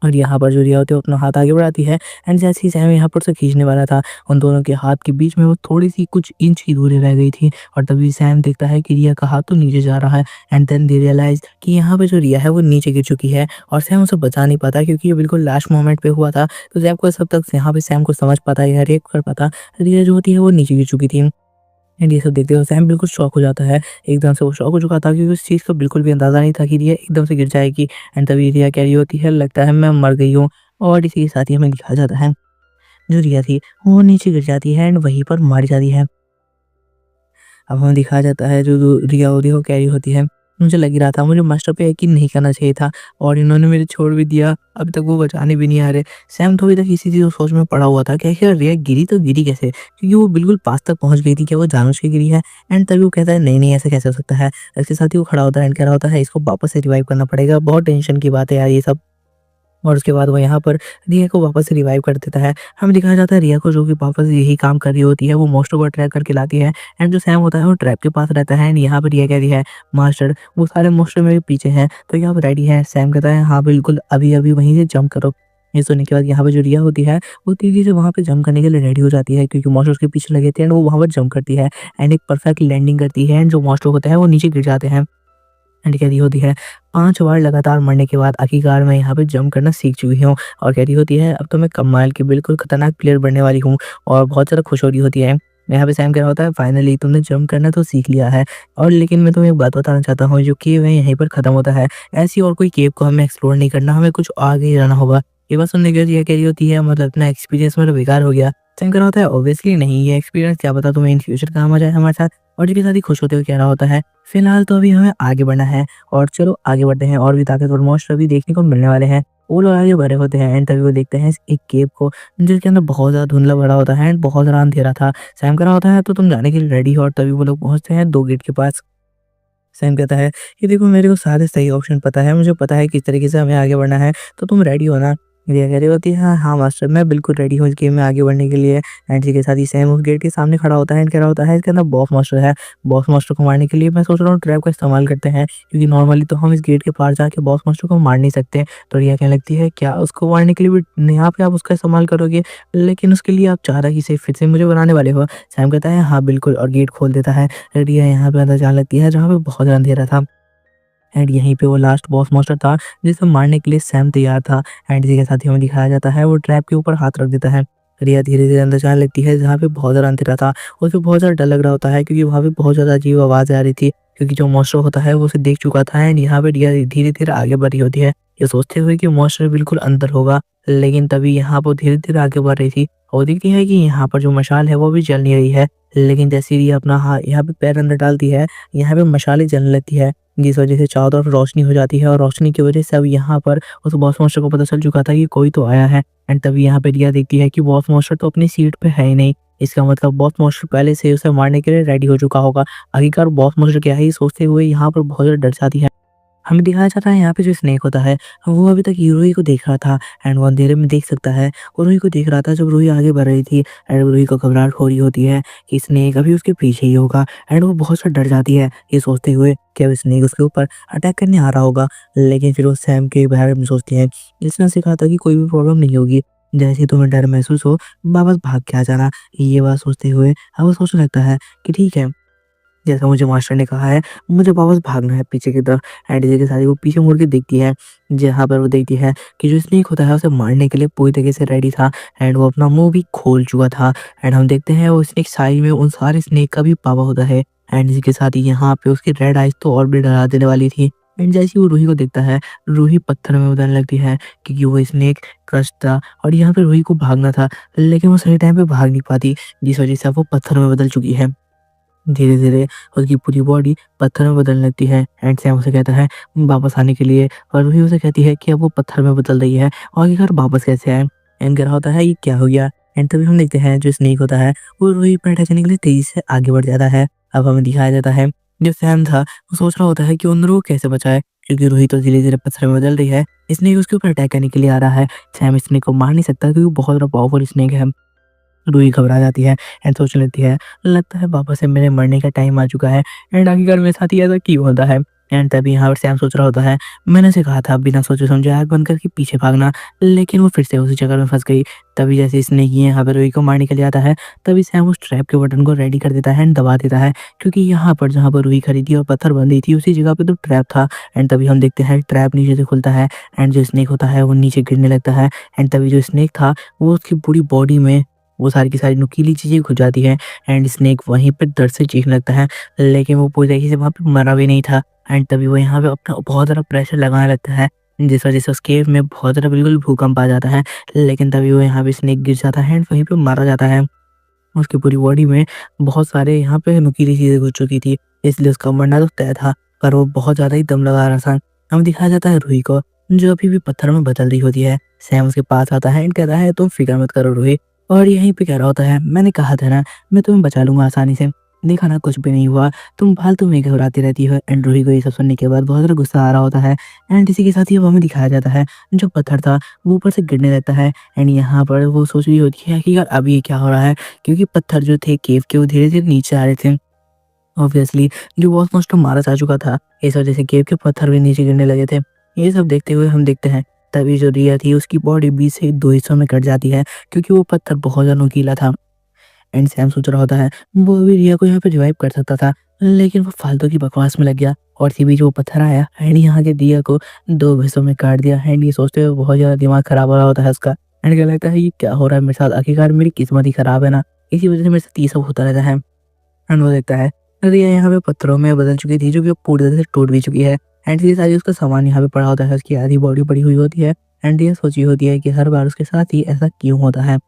और यहाँ पर जो रिया होती है वो अपना हाथ आगे बढ़ाती है एंड जैसे ही सैम यहाँ पर से खींचने वाला था, उन दोनों के हाथ के बीच में वो थोड़ी सी कुछ इंच की दूरी रह गई थी। और तभी सैम देखता है कि रिया का हाथ तो नीचे जा रहा है एंड देन दे रियलाइज कि यहाँ पे जो रिया है वो नीचे गिर चुकी है और सैम उसे बचा नहीं पाता, क्योंकि ये बिल्कुल लास्ट मोमेंट पे हुआ था। तो सैम को सब तक यहाँ पे सैम को समझ पाता है या रेप कर पाता, रिया जो होती है वो नीचे गिर चुकी थी। एंड ये सब देखते हुए सैम बिल्कुल शॉक हो जाता है। एकदम से वो शॉक हो चुका था क्योंकि उस चीज़ का बिल्कुल भी अंदाज़ा नहीं था कि रिया एकदम से गिर जाएगी। एंड तभी रिया कह रही होती है, लगता है मैं मर गई हूँ। और इसी के साथ ही हमें दिखाया जाता है जो रिया थी वो नीचे गिर जाती है एंड वहीं पर मारी जाती है। अब हमें दिखाया जाता है जो रिया होती है वो कह रही होती है, मुझे लग ही रहा था, मुझे मास्टर पे यकीन नहीं करना चाहिए था और इन्होंने मुझे छोड़ भी दिया, अभी तक वो बचाने भी नहीं आ रहे। सैम तो अभी तक इसी चीज़ सोच में पड़ा हुआ था कि आखिर रिया गिरी तो गिरी कैसे, क्योंकि वो बिल्कुल पास तक पहुंच गई थी, क्या वो जानबूझ के गिरी है? एंड तभी वो कहता है, नहीं नहीं ऐसे कैसे हो सकता है। इसके साथ ही वो खड़ा होता है एंड कह रहा होता है, इसको वापस से रिवाइव करना पड़ेगा, बहुत टेंशन की बात है यार ये सब। और उसके बाद वो यहाँ पर रिया को वापस से रिवाइव कर देता है। हमें दिखाया जाता है रिया को जो कि वापस यही काम कर रही होती है, वो मोस्टो को ट्रैक करके लाती है एंड जो सैम होता है वो ट्रैप के पास रहता है एंड यहाँ पर रिया कहती है, मास्टर वो सारे मोस्टो मेरे पीछे हैं, तो यहाँ पर रेडी है? सैम कहता है, हाँ बिल्कुल, अभी अभी वहीं से जंप करो। ये सुनने के बाद यहाँ पे जो रिया होती है वो तेजी से वहाँ पे जंप करने के लिए रेडी हो जाती है, क्योंकि मॉन्स्टर उसके पीछे लगे थे एंड वो वहाँ पर जंप करती है एंड एक परफेक्ट लैंडिंग करती है एंड जो मॉन्स्टर होते हैं वो नीचे गिर जाते हैं। एंड कह रही होती है, 5 बार लगातार मरने के बाद आखिरकार मैं यहाँ पे जंप करना सीख चुकी हूँ। और कह रही होती है, अब तो मैं कमाल की बिल्कुल खतरनाक प्लेयर बनने वाली हूँ। और बहुत ज़्यादा खुश हो रही होती है। यहाँ पे सैम कह रहा होता है, फाइनली तुमने जंप करना तो सीख लिया है, और लेकिन मैं तुम्हें एक बात बताना चाहता हूँ, जो केव है यहीं पर खत्म होता है। ऐसी और कोई केव को हमें एक्सप्लोर नहीं करना, हमें कुछ आगे ही जाना होगा। ये बात सुनने के बाद ये कह रही होती है, मतलब इतना एक्सपीरियंस मेरा बेकार हो गया। सैम कह रहा होता है, ऑब्वियसली नहीं, ये एक्सपीरियंस क्या पता तुम्हें इन फ्यूचर काम आ जाए हमारे साथ। और इसके साथ ही खुश होते हुए कह रहा होता है, फिलहाल तो अभी हमें आगे बढ़ना है, और चलो आगे बढ़ते हैं, और भी ताकतवर मॉन्स्टर भी देखने को मिलने वाले हैं। वो लोग आगे बढ़े होते हैं एंड तभी वो देखते हैं एक केव को, जिसके अंदर बहुत ज़्यादा धुंधला भरा होता है एंड बहुत ज़्यादा अंधेरा था। सैम कह रहा होता है, तो तुम जाने के लिए रेडी हो? और तभी वो लोग पहुंचते हैं 2 गेट के पास। सैम कहता है, ये देखो मेरे को सारे सही ऑप्शन पता है, मुझे पता है किस तरीके से हमें आगे बढ़ना है, तो तुम रेडी हो ना? रिया कह रही होती है, हाँ मास्टर, मैं बिल्कुल रेडी हूँ इस गेम में आगे बढ़ने के लिए। एंड इसी के साथ ही सैम उस गेट के सामने खड़ा होता है एंड कह रहा होता है इसके अंदर बॉस मास्टर है। बॉस मास्टर को मारने के लिए मैं सोच रहा हूँ ट्रैप का इस्तेमाल करते हैं, क्योंकि नॉर्मली तो हम इस गेट के पार जाके बॉस मास्टर को मार नहीं सकते। तो रिया कहने लगती है, क्या उसको मारने के लिए भी यहाँ पे आप उसका इस्तेमाल करोगे? लेकिन उसके लिए आप चालाकी से फिर से मुझे बनाने वाले हो? सैम कहता है, हाँ बिल्कुल, और गेट खोल देता है। रिया यहाँ पे अंदर जाने लगती है जहाँ पे बहुत ज़्यादा अंधेरा था। एंड यहीं पे वो लास्ट बॉस मॉन्स्टर था जिसे मारने के लिए सैम तैयार था। एंड इसी के साथ ही हमें दिखाया जाता है वो ट्रैप के ऊपर हाथ रख देता है। रिया धीरे-धीरे अंदर जाने लगती है जहाँ पे बहुत ज़्यादा अंधेरा था। उसे बहुत ज़्यादा डर लग रहा होता है क्योंकि वहाँ पे बहुत ज़्यादा अजीब आवाज़ें आ रही थी, क्योंकि जो मॉन्स्टर होता है वो उसे देख चुका था। एंड यहाँ पे रिया धीरे-धीरे आगे बढ़ रही होती है, ये सोचते हुए कि मॉन्स्टर बिल्कुल अंदर होगा। लेकिन तभी यहाँ पर धीरे-धीरे आगे बढ़ रही थी और देखती है कि यहाँ पर जो मशाल है वो भी जल नहीं रही है। लेकिन जैसे ही रिया अपना यहाँ पे पैर अंदर डालती है, यहाँ पे मशालें जलने लगती है, जिस वजह से चारों तरफ रोशनी हो जाती है और रोशनी की वजह से अब यहाँ पर उस बॉस मॉन्स्टर को पता चल चुका था कि कोई तो आया है। एंड तभी यहाँ पे रिया देखती है कि बॉस मॉन्स्टर तो अपनी सीट पे है ही नहीं। इसका मतलब बॉस मॉन्स्टर पहले से उसे मारने के लिए रेडी हो चुका होगा। आखिरकार बॉस मॉन्स्टर क्या है ये सोचते हुए यहाँ पर बहुत ज़्यादा डर जाती है। हमें दिखाया जाता है यहाँ पे जो स्नेक होता है, वो अभी तक रूही को देख रहा था। एंड वो अंधेरे में देख सकता है, वो रूही को देख रहा था जब रूही आगे बढ़ रही थी। एंड रूही को घबराहट हो रही होती है कि स्नेक अभी उसके पीछे ही होगा। एंड वो बहुत सा डर जाती है ये सोचते हुए कि अब स्नेक उसके ऊपर अटैक करने आ रहा होगा। लेकिन फिर वो सैम के बारे में सोचती है, जिसने सिखा था कि कोई भी प्रॉब्लम नहीं होगी, जैसे ही तुम्हें डर महसूस हो वापस भाग के आ जाना। ये बात सोचते हुए अब वो सोचने लगता है कि ठीक है, जैसा मुझे मास्टर ने कहा है, मुझे वापस भागना है पीछे की तरफ। एंड इसी के साथ ही वो पीछे मुड़ के देखती है, जहाँ पर वो देखती है कि जो स्नेक होता है उसे मारने के लिए पूरी तरीके से रेडी था। एंड वो अपना मुंह भी खोल चुका था। एंड हम देखते हैं वो स्नेक साइड में उन सारे स्नेक का भी पावा होता है। एंड इसी के साथ ही यहाँ पे उसकी रेड आइज तो और भी डरा देने वाली थी। एंड जैसे ही वो रूही को देखता है, रूही पत्थर में बदलने लगती है, क्योंकि वो स्नेक क्रश था और यहाँ पे रूही को भागना था, लेकिन वो सही टाइम पे भाग नहीं पाती, जिस वजह से अब वो पत्थर में बदल चुकी है। धीरे-धीरे उसकी पूरी बॉडी पत्थर में बदलने लगती है। एंड सैम उसे कहता है वापस आने के लिए, और वही उसे कहती है कि अब वो पत्थर में बदल रही है और आखिरकार वापस कैसे आए। एंड कह रहा होता है ये क्या हो गया। एंड तभी हम देखते हैं जो स्नेक होता है वो रूही पर अटैक करने के लिए तेजी से आगे बढ़ जाता है। अब हमें दिखाया जाता है जो सैम था वो सोच रहा होता है कि उन लोगों को कैसे बचाए, क्योंकि रूही तो धीरे-धीरे पत्थर में बदल रही है। स्नेक उसके ऊपर अटैक करने के लिए आ रहा है। सैम स्नेक को मार नहीं सकता क्योंकि वो बहुत ज़्यादा पावरफुल स्नेक है। रूही घबरा जाती है एंड सोचने लगती है, लगता है वापस से मेरे मरने का टाइम आ चुका है। एंड आखिरकार मेरे साथ ही ऐसा क्यों होता है। एंड तभी यहाँ पर सैम सोच रहा होता है, मैंने उसे कहा था बिना सोचे समझे आग बंद करके पीछे भागना, लेकिन वो फिर से उसी चक्कर में फंस गई। तभी जैसे इसने ये यहाँ पर रूही को मारने के लिए आता है, तभी सैम उस ट्रैप के बटन को रेडी कर देता है एंड दबा देता है, क्योंकि यहाँ पर जहाँ पर रूही खड़ी थी और पत्थर बन रही थी उसी जगह पे तो ट्रैप था। एंड तभी हम देखते हैं ट्रैप नीचे से खुलता है एंड जो स्नेक होता है वो नीचे गिरने लगता है। एंड तभी जो स्नेक था वो उसकी पूरी बॉडी में वो सारी की सारी नुकीली चीज़ें घुस जाती हैं। एंड स्नेक वहीं पे दर्द से चीखने लगता है, लेकिन वो पूरी तरीके से वहाँ पे मरा भी नहीं था। एंड तभी वो यहाँ पे अपना बहुत ज़्यादा प्रेशर लगाने लगता है, जिस वजह से उस केव में बहुत ज़्यादा बिल्कुल भूकंप आ जाता है। लेकिन तभी वो यहाँ पे स्नेक गिर जाता है एंड वहीं पे मारा जाता है। उसकी पूरी बॉडी में बहुत सारे यहाँ पे नुकीली चीज़ें घुस चुकी थी, इसलिए उसका मरना तो तय था, पर वो बहुत ज़्यादा ही दम लगा रहा था। हमें दिखाया जाता है रूही को, जो अभी भी पत्थर में बदल रही होती है। सैम उसके पास आता है एंड कहता है तुम फिक्र मत करो रूही, और यहीं पे कह रहा होता है, मैंने कहा था ना मैं तुम्हें बचा लूँगा आसानी से, देखा ना कुछ भी नहीं हुआ, तुम फालतू में घबराती रहती हो। एंड रूही को ये सब सुनने के बाद बहुत ज़्यादा गुस्सा आ रहा होता है। एंड इसी के साथ ही अब हमें दिखाया जाता है जो पत्थर था वो ऊपर से गिरने लगता है। एंड यहाँ पर वो सोच रही होती है कि यार अभी ये क्या हो रहा है, क्योंकि पत्थर जो थे केव के वो धीरे-धीरे नीचे आ रहे थे। ऑब्वियसली जो बॉस मॉन्स्टर मारा जा चुका था, इस वजह से केव के पत्थर भी नीचे गिरने लगे थे। ये सब देखते हुए हम देखते हैं तभी जो रिया थी उसकी बॉडी 20 से 2 हिस्सों में कट जाती है, क्योंकि वो पत्थर बहुत ज़्यादा नुकीला था। एंड सैम सोच रहा होता है वो भी रिया को यहाँ पे रिवाइव कर सकता था, लेकिन वो फालतू की बकवास में लग गया और इसी बीच वो पत्थर आया एंड यहाँ के रिया को 2 हिस्सों में काट दिया। एंड ये सोचते हुए बहुत ज़्यादा दिमाग खराब हो रहा होता है उसका। एंड क्या लगता है ये क्या हो रहा है मेरे साथ, आखिरकार मेरी किस्मत ही खराब है ना, इसी वजह से मेरे साथ ये सब होता रहता है। एंड वो देखता है रिया यहाँ पे पत्थरों में बदल चुकी थी, जो कि अब पूरी तरह से टूट भी चुकी है। एंड ये सारी उसका सामान यहाँ पे पड़ा होता है, उसकी आधी बॉडी पड़ी हुई होती है। एंड ये सोची होती है कि हर बार उसके साथ ही ऐसा क्यों होता है।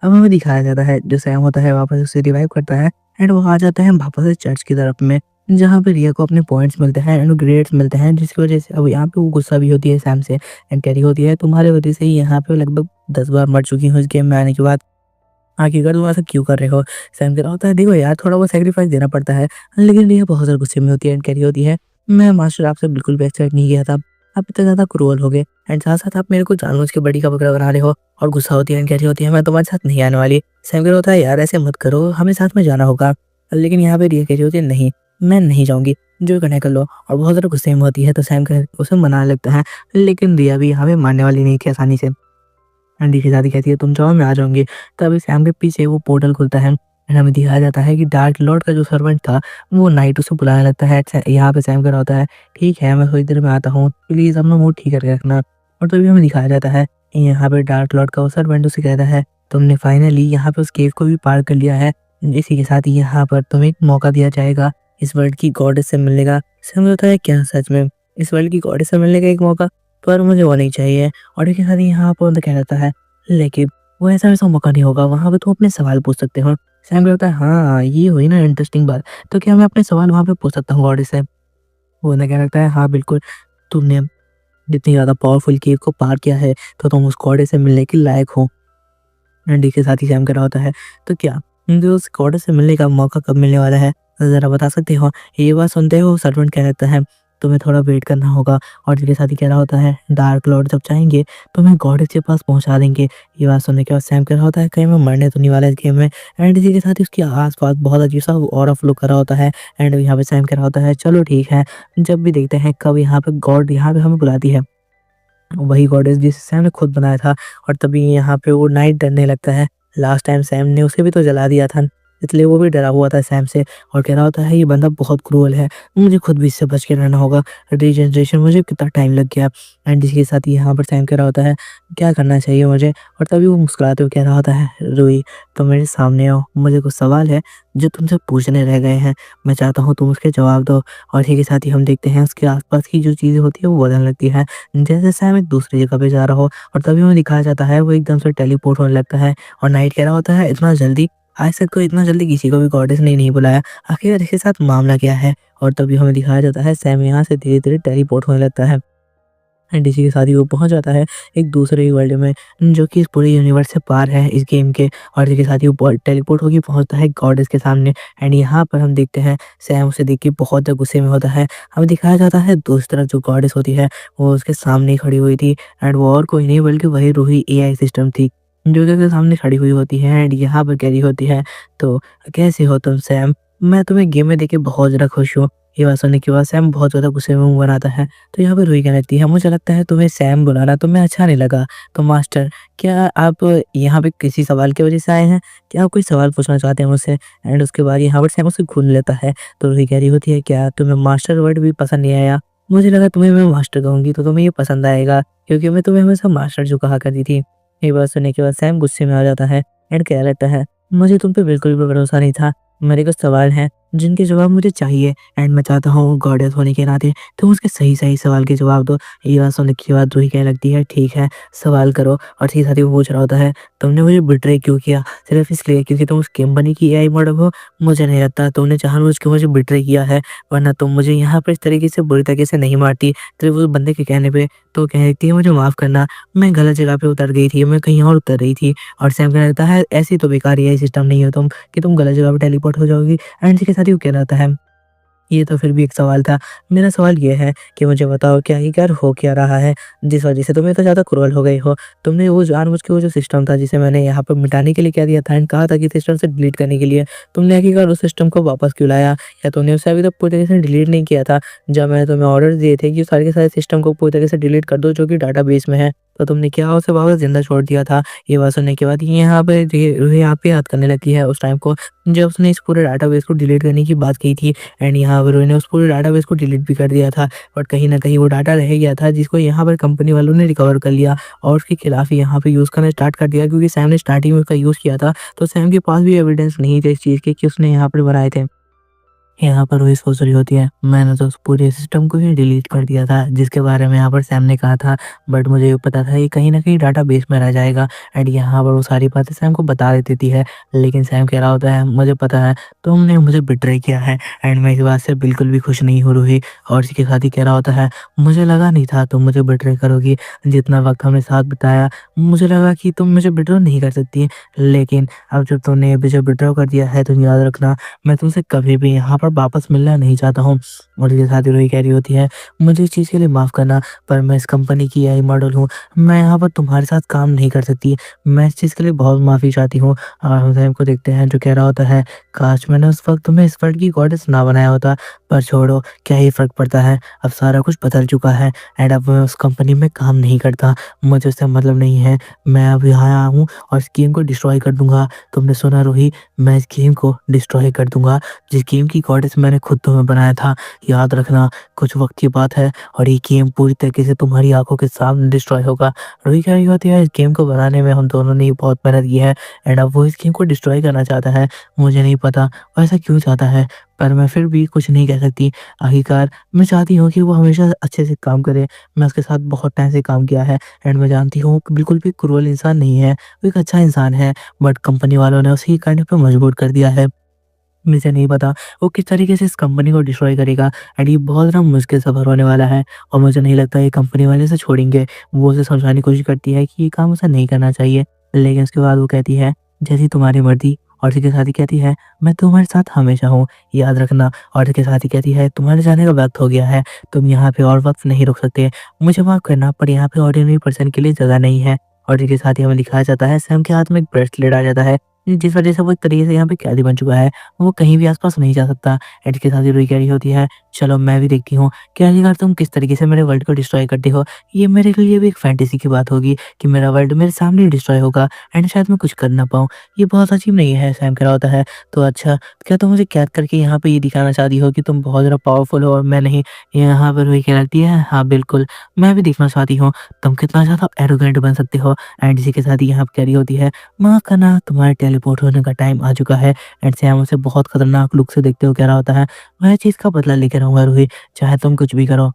अब हमें दिखाया जाता है जो सैम होता है वापस उसे रिवाइव करता है एंड वो आ जाता है वापस से चर्च की तरफ में, जहाँ पे रिया को अपने पॉइंट्स मिलते हैं एंड ग्रेड्स मिलते हैं, जिसकी वजह से अब यहाँ पे वो गुस्सा भी होती है सैम से। एंड कह रही होती है तुम्हारे वजह से ही यहाँ पे लगभग 10 बार मर चुकी हूँ इस गेम में आने के बाद, आखिरकार तुम ऐसा क्यों कर रहे हो। सैम कह रहा होता है देखो यार थोड़ा बहुत सेक्रीफाइस देना पड़ता है, लेकिन रिया बहुत ज़्यादा गुस्से में होती है एंड कह रही होती है मैं मास्टर आपसे बिल्कुल भी एक्सपेक्ट नहीं किया था आप इतना ज़्यादा क्रूअल हो गए एंड साथ-साथ आप मेरे को जानबूझ के बड़ी का बकरा बना रहे हो और गुस्सा होती है एंड कह रही होती है मैं तुम्हारे साथ नहीं आने वाली। सैम कह रहा होता है यार ऐसे मत करो, हमें साथ में जाना होगा। लेकिन यहाँ पे रिया कह रही होती है नहीं, मैं नहीं जाऊँगी, जो करना है कर लो और बहुत ज़्यादा गुस्से में होती है तो सैम कह उसे मनाने लगता है। लेकिन रिया भी यहाँ पे मानने वाली नहीं थी आसानी से। आंटी की दादी कहती है तुम जाओ मैं आ जाऊँगी। तभी सैम के पीछे वो पोर्टल खुलता है एंड हमें दिखाया जाता है कि डार्क लॉर्ड का जो सर्वेंट था वो नाइट उसे बुलाने लगता है। यहाँ पे सैम कह रहा होता है ठीक है मैं थोड़ी देर में आता हूँ, प्लीज़ अपना मूड ठीक करके रखना। और तभी हमें दिखाया जाता है यहाँ पे डार्क लॉर्ड का वो सर्वेंट उसे कहता है तुमने फाइनली यहाँ पे उस केव को भी पार कर लिया है। इसी के साथ ही यहाँ पर तुम्हें एक मौका दिया जाएगा इस वर्ल्ड की गॉडेस से मिलने का। सैम होता है क्या सच में इस वर्ल्ड की गॉडेस से मिलने का एक मौका, पर मुझे वो नहीं चाहिए। और इसके साथ ही यहाँ पर कह जाता है लेकिन वो ऐसा-वैसा मौका नहीं होगा, वहाँ पे तुम अपने सवाल पूछ सकते हो। सैम कहता है हाँ, ये हुई ना इंटरेस्टिंग बात, तो क्या मैं अपने सवाल वहाँ पे पूछ सकता हूँ गॉडेस से? वो उन्हें कहने लगता है हाँ बिल्कुल, तुमने जितनी ज़्यादा पावरफुल केव को पार किया है, तो तुम उस गॉडेस से मिलने के लायक हो। एंडी के साथ ही सैम कह रहा होता है, तो क्या मुझे उस गॉडेस से मिलने का मौका कब मिलने वाला है? ज़रा बता सकते हो? ये बात सुनते ही वो सर्वेंट कह देता है, तुम्हें थोड़ा वेट करना होगा। और इसके साथ ही कह रहा होता है, डार्क लॉर्ड जब चाहेंगे, तुम्हें गॉडेस के पास पहुँचा देंगे। ये बात सुनने के बाद सैम कह रहा होता है, कहीं मैं मरने तो नहीं वाला इस गेम में। एंड इसी के साथ ही उसके आस-पास बहुत अजीब-सा ऑरा फ्लो कर रहा होता है। एंड यहाँ पे सैम कह रहा होता है, चलो ठीक है, जब भी देखते हैं कब यहाँ पे गॉड यहाँ पे हमें बुलाती है। वही गॉडेस जिसे सैम ने खुद बनाया था। और तभी यहाँ पे वो नाइट डरने लगता है। लास्ट टाइम सैम ने उसे भी तो जला दिया था, इसलिए वो भी डरा हुआ था सैम से और कह रहा होता है ये बंदा बहुत क्रूअल है, मुझे खुद भी इससे बच के रहना होगा। रीजनरेशन मुझे कितना टाइम लग गया। एंड इसी के साथ ही यहाँ पर सैम कह रहा होता है क्या करना चाहिए मुझे? और तभी वो मुस्कुराते हुए कह रहा होता है रूही तुम मेरे सामने आओ, मुझे कुछ सवाल है जो तुमसे पूछने रह गए हैं, मैं चाहता हूँ तुम उसके जवाब दो। और इसी के साथ ही हम देखते हैं उसके आसपास की जो चीज़ें होती है वो बदलने लगती है, जैसे सैम एक दूसरी जगह पे जा रहा हो। और तभी हमें दिखाया जाता है वो एकदम से टेलीपोर्ट होने लगता है। और नाइट कह रहा होता है इतना जल्दी? आज तक तो इतना जल्दी किसी को भी गॉडेस ने नहीं बुलाया, आखिर इसके साथ मामला क्या है? और तभी हमें दिखाया जाता है सैम यहाँ से धीरे-धीरे टेलीपोर्ट होने लगता है। एंड इसी के साथ ही वो पहुँच जाता है एक दूसरे वर्ल्ड में, जो कि इस पूरे यूनिवर्स से पार है इस गेम के। और इसी के साथ ही वो टेलीपोर्ट होके पहुँचता है गॉडेस के सामने। एंड यहाँ पर हम देखते हैं सैम उसे देख के बहुत ज़्यादा गुस्से में होता है। हमें दिखाया जाता है दूसरी तरफ जो गॉडेस होती है वो उसके सामने ही खड़ी हुई थी। एंड वो और कोई नहीं बल्कि वही रूही एआई सिस्टम थी, जो कि उसके सामने खड़ी हुई होती है। एंड यहाँ पर कह रही होती है तो कैसे हो तुम सैम? मैं तुम्हें गेम में देख के बहुत ज़्यादा खुश हूँ। ये बात सुनने के बाद सैम बहुत ज़्यादा गुस्से में मुँह बनाता है। तो यहाँ पे रूही कहने लगती है मुझे लगता है तुम्हें सैम बुलाना तुम्हें अच्छा नहीं लगा। तो मास्टर क्या आप यहाँ पे किसी सवाल की वजह से आए हैं? क्या आप कोई सवाल पूछना चाहते हैं मुझसे? एंड उसके बाद यहाँ पर सैम उसे घूर लेता है। तो रूही कह रही होती है क्या तुम्हें मास्टर वर्ड भी पसंद नहीं आया? मुझे लगा तुम्हें मैं मास्टर कहूँगी तो तुम्हें ये पसंद आएगा, क्योंकि मैं तुम्हें हमेशा मास्टर जो कहा करती थी। ये बात सुनने के बाद सैम गुस्से में आ जाता है एंड कहने लगता है मुझे तुम पे बिल्कुल भी भरोसा नहीं था। मेरे कुछ सवाल हैं जिनके जवाब मुझे चाहिए एंड मैं चाहता हूँ गॉडेस होने के नाते तुम उसके सही-सही सवाल के जवाब दो। ये बात सुनने के बाद रूही कहने लगती है ठीक है, सवाल करो। और इसके साथ ही वो पूछ रहा होता है तुमने मुझे बिट्रे क्यों किया? सिर्फ़ इसलिए क्योंकि तुम उस कंपनी की एआई मॉडल हो? मुझे नहीं लगता तुमने जानबूझ के मुझे बिट्रे किया है, वरना तुम मुझे यहाँ पे इस तरीके से बुरी तरीके से नहीं मारती। सिर्फ़ उस बंदे के कहने पे। तो कहने लगती है मुझे माफ़ करना, मैं गलत जगह पे उतर गई थी, मैं कहीं और उतर रही थी। और सैम कहने लगता है ऐसी तो बेकार एआई सिस्टम नहीं हो तुम कि तुम गलत जगह पे टेलीपोर्ट हो जाओगी। एंड इसी के साथ ही वो कह रहा है ये तो फिर भी एक सवाल था। मेरा सवाल ये है कि मुझे बताओ क्या ये क्या हो क्या रहा है, जिस वज़ह से तुम इतना ज़्यादा क्रूअल हो गई हो? तुमने वो जानबूझ के वो जो सिस्टम था जिसे मैंने यहाँ पर मिटाने के लिए कह दिया था एंड कहा था कि सिस्टम से डिलीट करने के लिए, तुमने आखिरकार उस सिस्टम को वापस क्यों लाया? या तुमने उसे अभी तक पूरी तरीके से डिलीट नहीं किया था? जब मैंने तुम्हें ऑर्डर दिए थे कि सारे के सारे सिस्टम को पूरी तरीके से डिलीट कर दो जो कि डाटाबेस में है, तो तुमने क्या उसे वापस ज़िंदा छोड़ दिया था? ये बात सुनने के बाद ये यहाँ पे रूही यहाँ पे याद करने लगती है उस टाइम को, जब उसने इस पूरे डाटाबेस को डिलीट करने की बात की थी। एंड यहाँ पर उन्होंने उस पूरे डाटाबेस को डिलीट भी कर दिया था, बट कहीं न कहीं वो डाटा रह गया था जिसको यहाँ पर कंपनी वालों ने रिकवर कर लिया और उसके खिलाफ यहाँ पे यूज़ करना स्टार्ट कर दिया, क्योंकि सैम ने स्टार्टिंग में उसका यूज़ किया था, तो सैम के पास भी एविडेंस नहीं थे इस चीज़ के कि उसने यहाँ पर बनाए थे। यहाँ पर वही सोच रही होती है, मैंने तो उस पूरे सिस्टम को ही डिलीट कर दिया था जिसके बारे में यहाँ पर सैम ने कहा था, बट मुझे ये पता था ये कहीं न कहीं डाटाबेस में रह जाएगा। एंड यहाँ पर वो सारी बातें सैम को बता देती है, लेकिन सैम कह रहा होता है मुझे पता है तुमने मुझे बिट्रे किया है एंड मैं इस बात से बिल्कुल भी खुश नहीं हो रूही। और इसके साथ ही कह रहा होता है मुझे लगा नहीं था तुम मुझे बिट्रे करोगी, जितना वक़्त हमने साथ बिताया मुझे लगा कि तुम मुझे बिट्रे नहीं कर सकती, लेकिन अब जब तुमने मुझे बिट्रे कर दिया है तो याद रखना मैं तुमसे कभी भी यहाँ पर वापस मिलना नहीं चाहता हूँ। और इसके साथ ही रूही कह रही होती है, मुझे इस चीज़ के लिए माफ़ करना, पर मैं इस कंपनी की एआई मॉडल हूँ, मैं यहाँ पर तुम्हारे साथ काम नहीं कर सकती। मैं इस चीज़ के लिए बहुत माफ़ी चाहती हूँ। हम सैम को देखते हैं जो कह रहा होता है, काश मैंने उस वक़्त तुम्हें इस वर्ल्ड की गॉडेस ना बनाया होता, पर छोड़ो, क्या ही फ़र्क पड़ता है, अब सारा कुछ बदल चुका है एंड अब मैं उस कंपनी में काम नहीं करता, मुझे उससे मतलब नहीं है। मैं अब यहाँ आया हूँ और इस गेम को डिस्ट्रॉय कर दूँगा। तुमने सुना रूही, मैं इस गेम को डिस्ट्रॉय कर दूँगा, जिस गेम की गॉडेस मैंने खुद तुम्हें बनाया था। याद रखना, कुछ वक़्त की बात है और ये गेम पूरी तरीके से तुम्हारी आँखों के सामने डिस्ट्रॉय होगा। रूही कह रही होती है, इस गेम को बनाने में हम दोनों ने ही बहुत मेहनत की है एंड अब वो इस गेम को डिस्ट्रॉय करना चाहता है। मुझे नहीं पता वो ऐसा क्यों चाहता है, पर मैं फिर भी कुछ नहीं कह सकती। आखिरकार मैं चाहती हूँ कि वो हमेशा अच्छे से काम करे। मैं उसके साथ बहुत टाइम से काम किया है एंड मैं जानती हूँ कि बिल्कुल भी क्रूअल इंसान नहीं है, वो एक अच्छा इंसान है, बट कंपनी वालों ने उसे ये करने पे मजबूर कर दिया है। मुझे नहीं पता वो किस तरीके से इस कंपनी को डिस्ट्रॉय करेगा एंड ये बहुत ज़्यादा मुश्किल सफ़र होने वाला है और मुझे नहीं लगता ये कंपनी वाले इसे छोड़ेंगे। वो उसे समझाने की कोशिश करती है कि ये काम उसे नहीं करना चाहिए, लेकिन उसके बाद वो कहती है, जैसी तुम्हारी मर्ज़ी। और इसके साथ ही कहती है, मैं तुम्हारे साथ हमेशा हूँ, याद रखना। और इसके साथ ही कहती है, तुम्हारे जाने का वक़्त हो गया है, तुम यहाँ पे और वक़्त नहीं रुक सकते। मुझे माफ़ करना, पर यहाँ पे ऑर्डिनरी पर्सन के लिए जगह नहीं है। और इसके साथ ही हमें दिखाया जाता है, सैम के हाथ में एक ब्रेसलेट आ जाता है, जिस वज़ह से वो एक तरीके से यहाँ पे कैदी बन चुका है। वो कहीं भी आस-पास नहीं जा सकता। एंड इसके साथ ही रूही कह रही होती है, चलो मैं भी देखती हूँ कि आखिरकार तुम किस तरीके से मेरे वर्ल्ड को डिस्ट्रॉय करते हो। ये मेरे लिए भी एक फैंटेसी की बात होगी कि मेरा वर्ल्ड मेरे सामने डिस्ट्रॉय होगा एंड शायद मैं कुछ कर ना पाऊँ। ये बहुत अजीब नहीं है, सैम कह रहा होता है। तो अच्छा, क्या तुम मुझे कैद करके यहाँ पे ये दिखाना चाहती हो कि तुम बहुत ज़्यादा पावरफुल हो और मैं नहीं? यहाँ पर रूही कहती है, हाँ बिल्कुल, मैं भी देखना चाहती हूँ तुम कितना ज़्यादा एरोगेंट बन सकते हो। एंड इसी के साथ ही यहाँ पे कह रही होती है, माफ़ करना, तुम्हारे टेलीपोर्ट होने का टाइम आ चुका है। एंड सैम उसे बहुत खतरनाक लुक से देखते हुए कह रहा होता है, मैं इस चीज़ का बदला लेके रहूँगा रूही, चाहे तुम कुछ भी करो।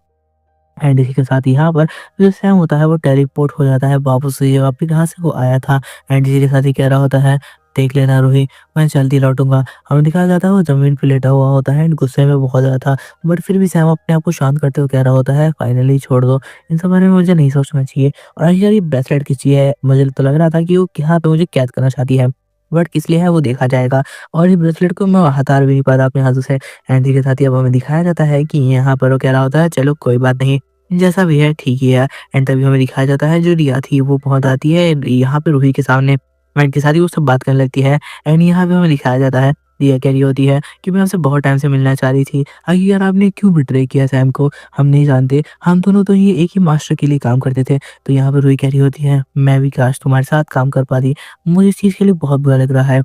एंड इसी के साथ यहाँ पर जो सैम होता है वो टेलीपोर्ट हो जाता है वापस से वापस जहाँ से वो आया था। एंड इसी के साथ ही कह रहा होता है, देख लेना रूही, मैं जल्दी लौटूंगा। हमें दिखाया जाता है वो जमीन पे लेटा हुआ होता है एंड गुस्से में बहुत ज़्यादा था, बट फिर भी सैम अपने आप को शांत करते हुए कह रहा होता है, फाइनली छोड़ दो, इन सब बारे में मुझे नहीं सोचना चाहिए। और आखिर ये ब्रेसलेट किस लिए है? मुझे तो लग रहा था कि वो यहाँ पे मुझे कैद करना चाहती है, बट किस लिए है वो देखा जाएगा। और इस ब्रेसलेट को मैं हटा भी नहीं पाता अपने हाथों से। एंड इसी के साथ ही अब हमें दिखाया जाता है कि यहाँ पर वो कह रहा होता है, चलो कोई बात नहीं, जैसा भी है ठीक ही है। एंड तभी हमें दिखाया जाता है जो रिया थी वो पहुँच आती है यहाँ पे रूही के सामने, एंड के साथ ही वो सब बात करने लगती है। एंड यहाँ पे हमें दिखाया जाता है, रिया कह रही होती है कि मैं आपसे बहुत टाइम से मिलना चाह रही थी, आखिर आपने क्यों बिट्रे किया सैम को? हम नहीं जानते, हम दोनों तो ये एक ही मास्टर के लिए काम करते थे। तो यहाँ पे रूही कह रही होती है, मैं भी काश तुम्हारे साथ काम कर पाती, मुझे इस चीज़ के लिए बहुत बुरा लग रहा है।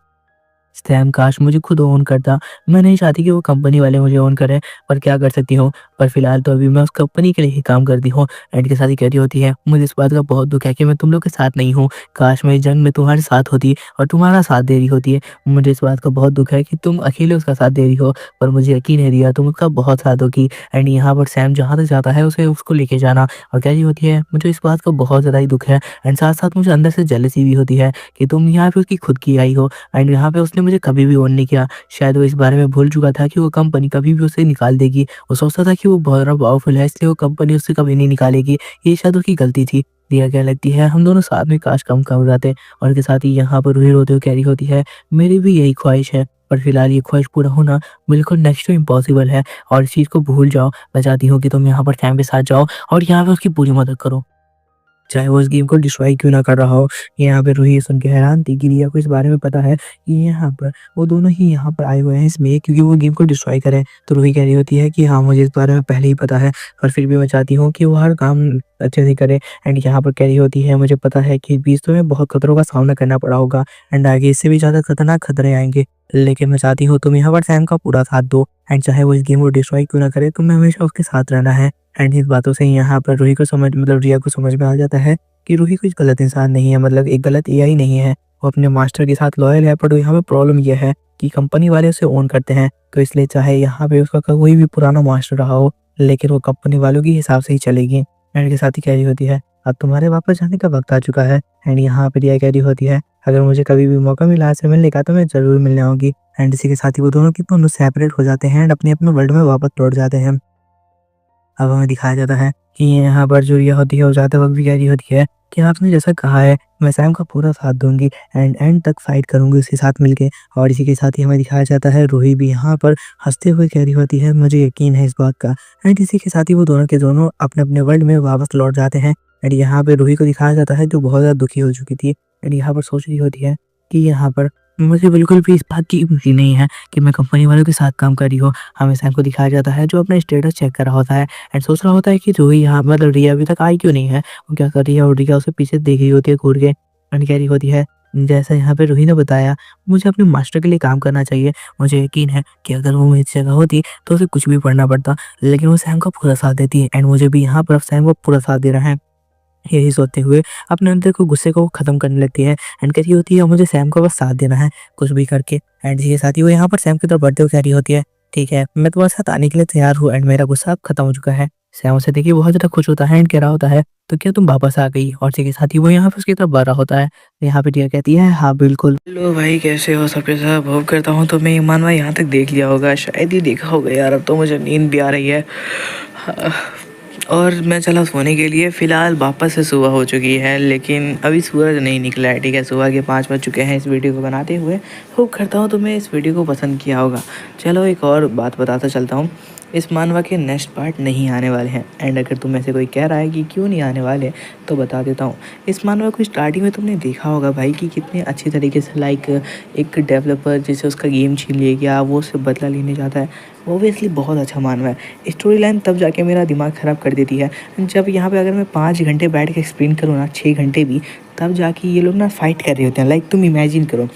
सैम काश मुझे खुद ओन करता। मैं नहीं चाहती कि वो कंपनी वाले मुझे ओन करें, पर क्या कर सकती हूँ। पर फिलहाल तो अभी मैं उस कंपनी के लिए ही काम करती हूँ। एंड के साथ ही कह रही होती है, मुझे इस बात का बहुत दुःख है कि मैं तुम लोग के साथ नहीं हूँ। काश मैं इस जंग में तुम्हारे साथ होती और तुम्हारा साथ दे रही होती है। मुझे इस बात का बहुत दुःख है कि तुम अकेले उसका साथ दे रही हो, पर मुझे यकीन है रिया तुम उसका बहुत साथ दोगी। एंड यहाँ पर सैम जहाँ तक जाता है उसे उसको लेके जाना, और कह रही होती है, मुझे इस बात का बहुत ज़्यादा ही दुःख है एंड साथ-साथ मुझे अंदर से जेलसी भी होती है कि तुम यहाँ पे उसकी खुद की आई हो एंड यहाँ पे उसने मुझे कभी भी ऑन नहीं किया। शायद वो इस बारे में भूल चुका था कि वो कंपनी कभी भी उसे निकाल देगी। वो सोचता था कि वो बहुत ज़्यादा पावरफुल है इसलिए वो कंपनी उससे कभी नहीं निकालेगी। ये शायद उसकी गलती थी। रिया कहने लगती है, हम दोनों साथ में काश काम कर जाते। और इसके साथ ही यहाँ पर रूही रोते हुए कह रही होती है, मेरी भी यही ख्वाहिश है, पर फिलहाल ये ख्वाहिश पूरा होना बिल्कुल नेक्स्ट टू इम्पॉसिबल है। और इस चीज़ को भूल जाओ। मैं चाहती हूँ कि तुम यहाँ पर सैम के साथ जाओ और यहाँ पे उसकी पूरी मदद करो। चाहे वो इस गेम को डिस्ट्रॉय क्यों ना कर रहा हो। यहाँ पे रूही ये सुन के हैरान थी कि रिया को इस बारे में पता है कि यहाँ पर वो दोनों ही यहाँ पर आए हुए हैं इसमें क्योंकि वो गेम को डिस्ट्रॉय करें। तो रूही कह रही होती है कि हाँ, मुझे इस बारे में पहले ही पता है, पर फिर भी मैं चाहती हूँ कि वो हर काम अच्छे से करे। एंड यहाँ पर कह रही होती है, मुझे पता है कि बीच तुम्हें बहुत खतरों का सामना करना पड़ा होगा एंड आगे इससे भी ज़्यादा खतरनाक खतरे आएँगे। लेकिन मैं चाहती हूँ तुम यहाँ पर सैम का पूरा साथ दो एंड चाहे वो इस गेम को डिस्ट्रॉय क्यों ना करे, तुम्हें हमेशा उसके साथ रहना है। एंड इस बातों से यहाँ पर रूही को समझ मतलब रिया को समझ में आ जाता है कि रूही कोई गलत इंसान नहीं है, मतलब एक गलत एआई नहीं है। वो अपने मास्टर के साथ लॉयल है, बट यहाँ पे प्रॉब्लम ये है कि कंपनी वाले उसे ओन करते हैं। तो इसलिए चाहे यहाँ पे उसका कोई भी पुराना मास्टर रहा हो, लेकिन वो कंपनी वालों के हिसाब से ही चलेगी। एंड के साथ ही कह रही होती है, अब तुम्हारे वापस जाने का वक्त आ चुका है। एंड यहाँ पे रिया कह रही होती है, अगर मुझे कभी भी मौका मिला ऐसे मिलने का तो मैं ज़रूर मिलने आऊँगी। एंड इसी के साथ ही वो दोनों की दोनों सेपरेट हो जाते हैं एंड अपने-अपने वर्ल्ड में वापस लौट जाते हैं। अब हमें दिखाया जाता है कि यहाँ पर जो रिया होती है वो जाते वक़्त भी कह रही होती है कि आपने जैसा कहा है मैं सैम का पूरा साथ दूँगी एंड एंड तक फाइट करूँगी उसके साथ मिलके। और इसी के साथ ही हमें दिखाया जाता है रूही भी यहाँ पर हँसते हुए कह रही होती है मुझे यकीन है इस बात का। एंड इसी के साथ ही वो दोनों के दोनों अपने-अपने वर्ल्ड में वापस लौट जाते हैं। एंड यहाँ पे रूही को दिखाया जाता है जो बहुत ज़्यादा दुखी हो चुकी थी एंड यहाँ पर सोच रही होती है कि यहाँ पर मुझे बिल्कुल भी इस बात की खुशी नहीं है कि मैं कंपनी वालों के साथ काम कर रही हूँ। हमें सैम को दिखाया जाता है जो अपना स्टेटस चेक कर रहा होता है एंड सोच रहा होता है कि रूही यहाँ मतलब रिया अभी तक आई क्यों नहीं है? वो क्या कर रही है और रिया उसे पीछे देख रही होती है घूर के एंड कह रही होती है जैसा यहाँ पे रूही ने बताया मुझे अपने मास्टर के लिए काम करना चाहिए। मुझे यकीन है कि अगर वो मेरी जगह होती तो उसे कुछ भी पढ़ना पड़ता, लेकिन वो सैम का पूरा साथ देती है एंड मुझे भी यहाँ पर अब सैम को पूरा साथ देना है। यही सोचते हुए अपने अंदर को गुस्से को वो ख़त्म करने लगती है एंड कह रही होती है मुझे सैम को बस साथ देना है कुछ भी करके। एंड इसी के साथ ही वो यहाँ पर सैम की तरफ बढ़ते हुए कह रही होती है ठीक है मैं तुम्हारे साथ आने के लिए तैयार हूँ एंड मेरा गुस्सा अब खत्म हो चुका है। सैम उसे देखिए बहुत ज़्यादा खुश होता है एंड कह रहा होता है तो क्या तुम वापस आ गई? और इसी के साथ ही वो यहाँ पर उसकी तरफ बढ़ रहा होता है। यहाँ पे टिया कहती है हाँ बिल्कुल। हेलो भाई कैसे हो सब के सब? होप करता हूँ तो मैं ईमान भाई यहाँ तक देख लिया होगा, शायद ही देखा होगा यार। अब तो मुझे नींद भी आ रही है और मैं चला सोने के लिए। फ़िलहाल वापस से सुबह हो चुकी है लेकिन अभी सूरज नहीं निकला है, ठीक है। सुबह के 5 बज चुके हैं इस वीडियो को बनाते हुए। होप करता हूँ तुम्हें इस वीडियो को पसंद किया होगा। चलो एक और बात बताता चलता हूँ, इस मानवा के नेक्स्ट पार्ट नहीं आने वाले हैं एंड अगर तुम में से कोई कह रहा है कि क्यों नहीं आने वाले तो बता देता हूँ। इस मानवा को स्टार्टिंग में तुमने देखा होगा भाई कि कितने अच्छी तरीके से लाइक एक डेवलपर जिसे उसका गेम छीन लिया गया वो उससे बदला लेने जाता है, ओबियसली बहुत अच्छा मानवा है। स्टोरी लाइन तब जाके मेरा दिमाग ख़राब कर देती है जब यहाँ पे अगर मैं 5 घंटे बैठ के एक्सप्लेन करूँ ना, 6 घंटे भी, तब जाके ये लोग ना फाइट कर रहे होते हैं। लाइक तुम इमेजिन करो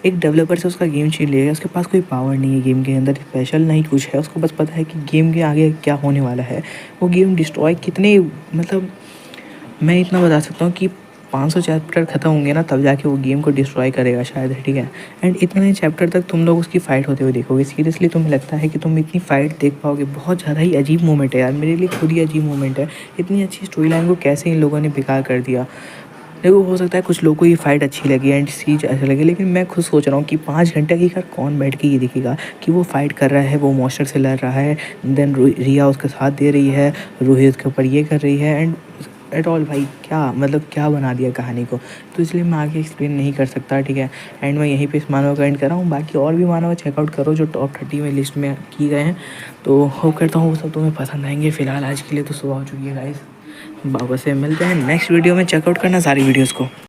एक डेवलपर से उसका गेम छीन लिया, उसके पास कोई पावर नहीं है गेम के अंदर, स्पेशल नहीं कुछ है, उसको बस पता है कि गेम के आगे क्या होने वाला है। वो गेम डिस्ट्रॉय कितने मतलब मैं इतना बता सकता हूँ कि 500 चैप्टर ख़त्म होंगे ना तब जाके वो गेम को डिस्ट्रॉय करेगा शायद, ठीक है। एंड इतने चैप्टर तक तुम लोग उसकी फ़ाइट होते हुए देखोगे। सीरियसली तुम्हें लगता है कि तुम इतनी फ़ाइट देख पाओगे? बहुत ज़्यादा ही अजीब मोमेंट है यार, मेरे लिए खुद ही अजीब मोमेंट है। इतनी अच्छी स्टोरी लाइन को कैसे इन लोगों ने बेकार कर दिया। देखो हो सकता है कुछ लोगों को ये फ़ाइट अच्छी लगी एंड सीज अच्छा लगे, लेकिन मैं खुद सोच रहा हूँ कि 5 घंटे की कौन बैठ के ये देखेगा कि वो फाइट कर रहा है, वो मॉन्स्टर से लड़ रहा है, देन रिया उसका साथ दे रही है, रूही उसके ऊपर ये कर रही है एंड एट ऑल। भाई क्या मतलब क्या बना दिया कहानी को, तो इसलिए मैं आगे एक्सप्लेन नहीं कर सकता, ठीक है। एंड मैं यहीं पे इस मानव का एंड कर रहा हूँ। बाकी और भी मानव चेकआउट करो जो टॉप 30 में लिस्ट में किए गए हैं, तो होप करता हूँ वो सब तुम्हें पसंद आएंगे। फिलहाल आज के लिए तो सुबह हो चुकी है गाइस, वापस से मिलते हैं नेक्स्ट वीडियो में। चेकआउट करना सारी वीडियोज़ को।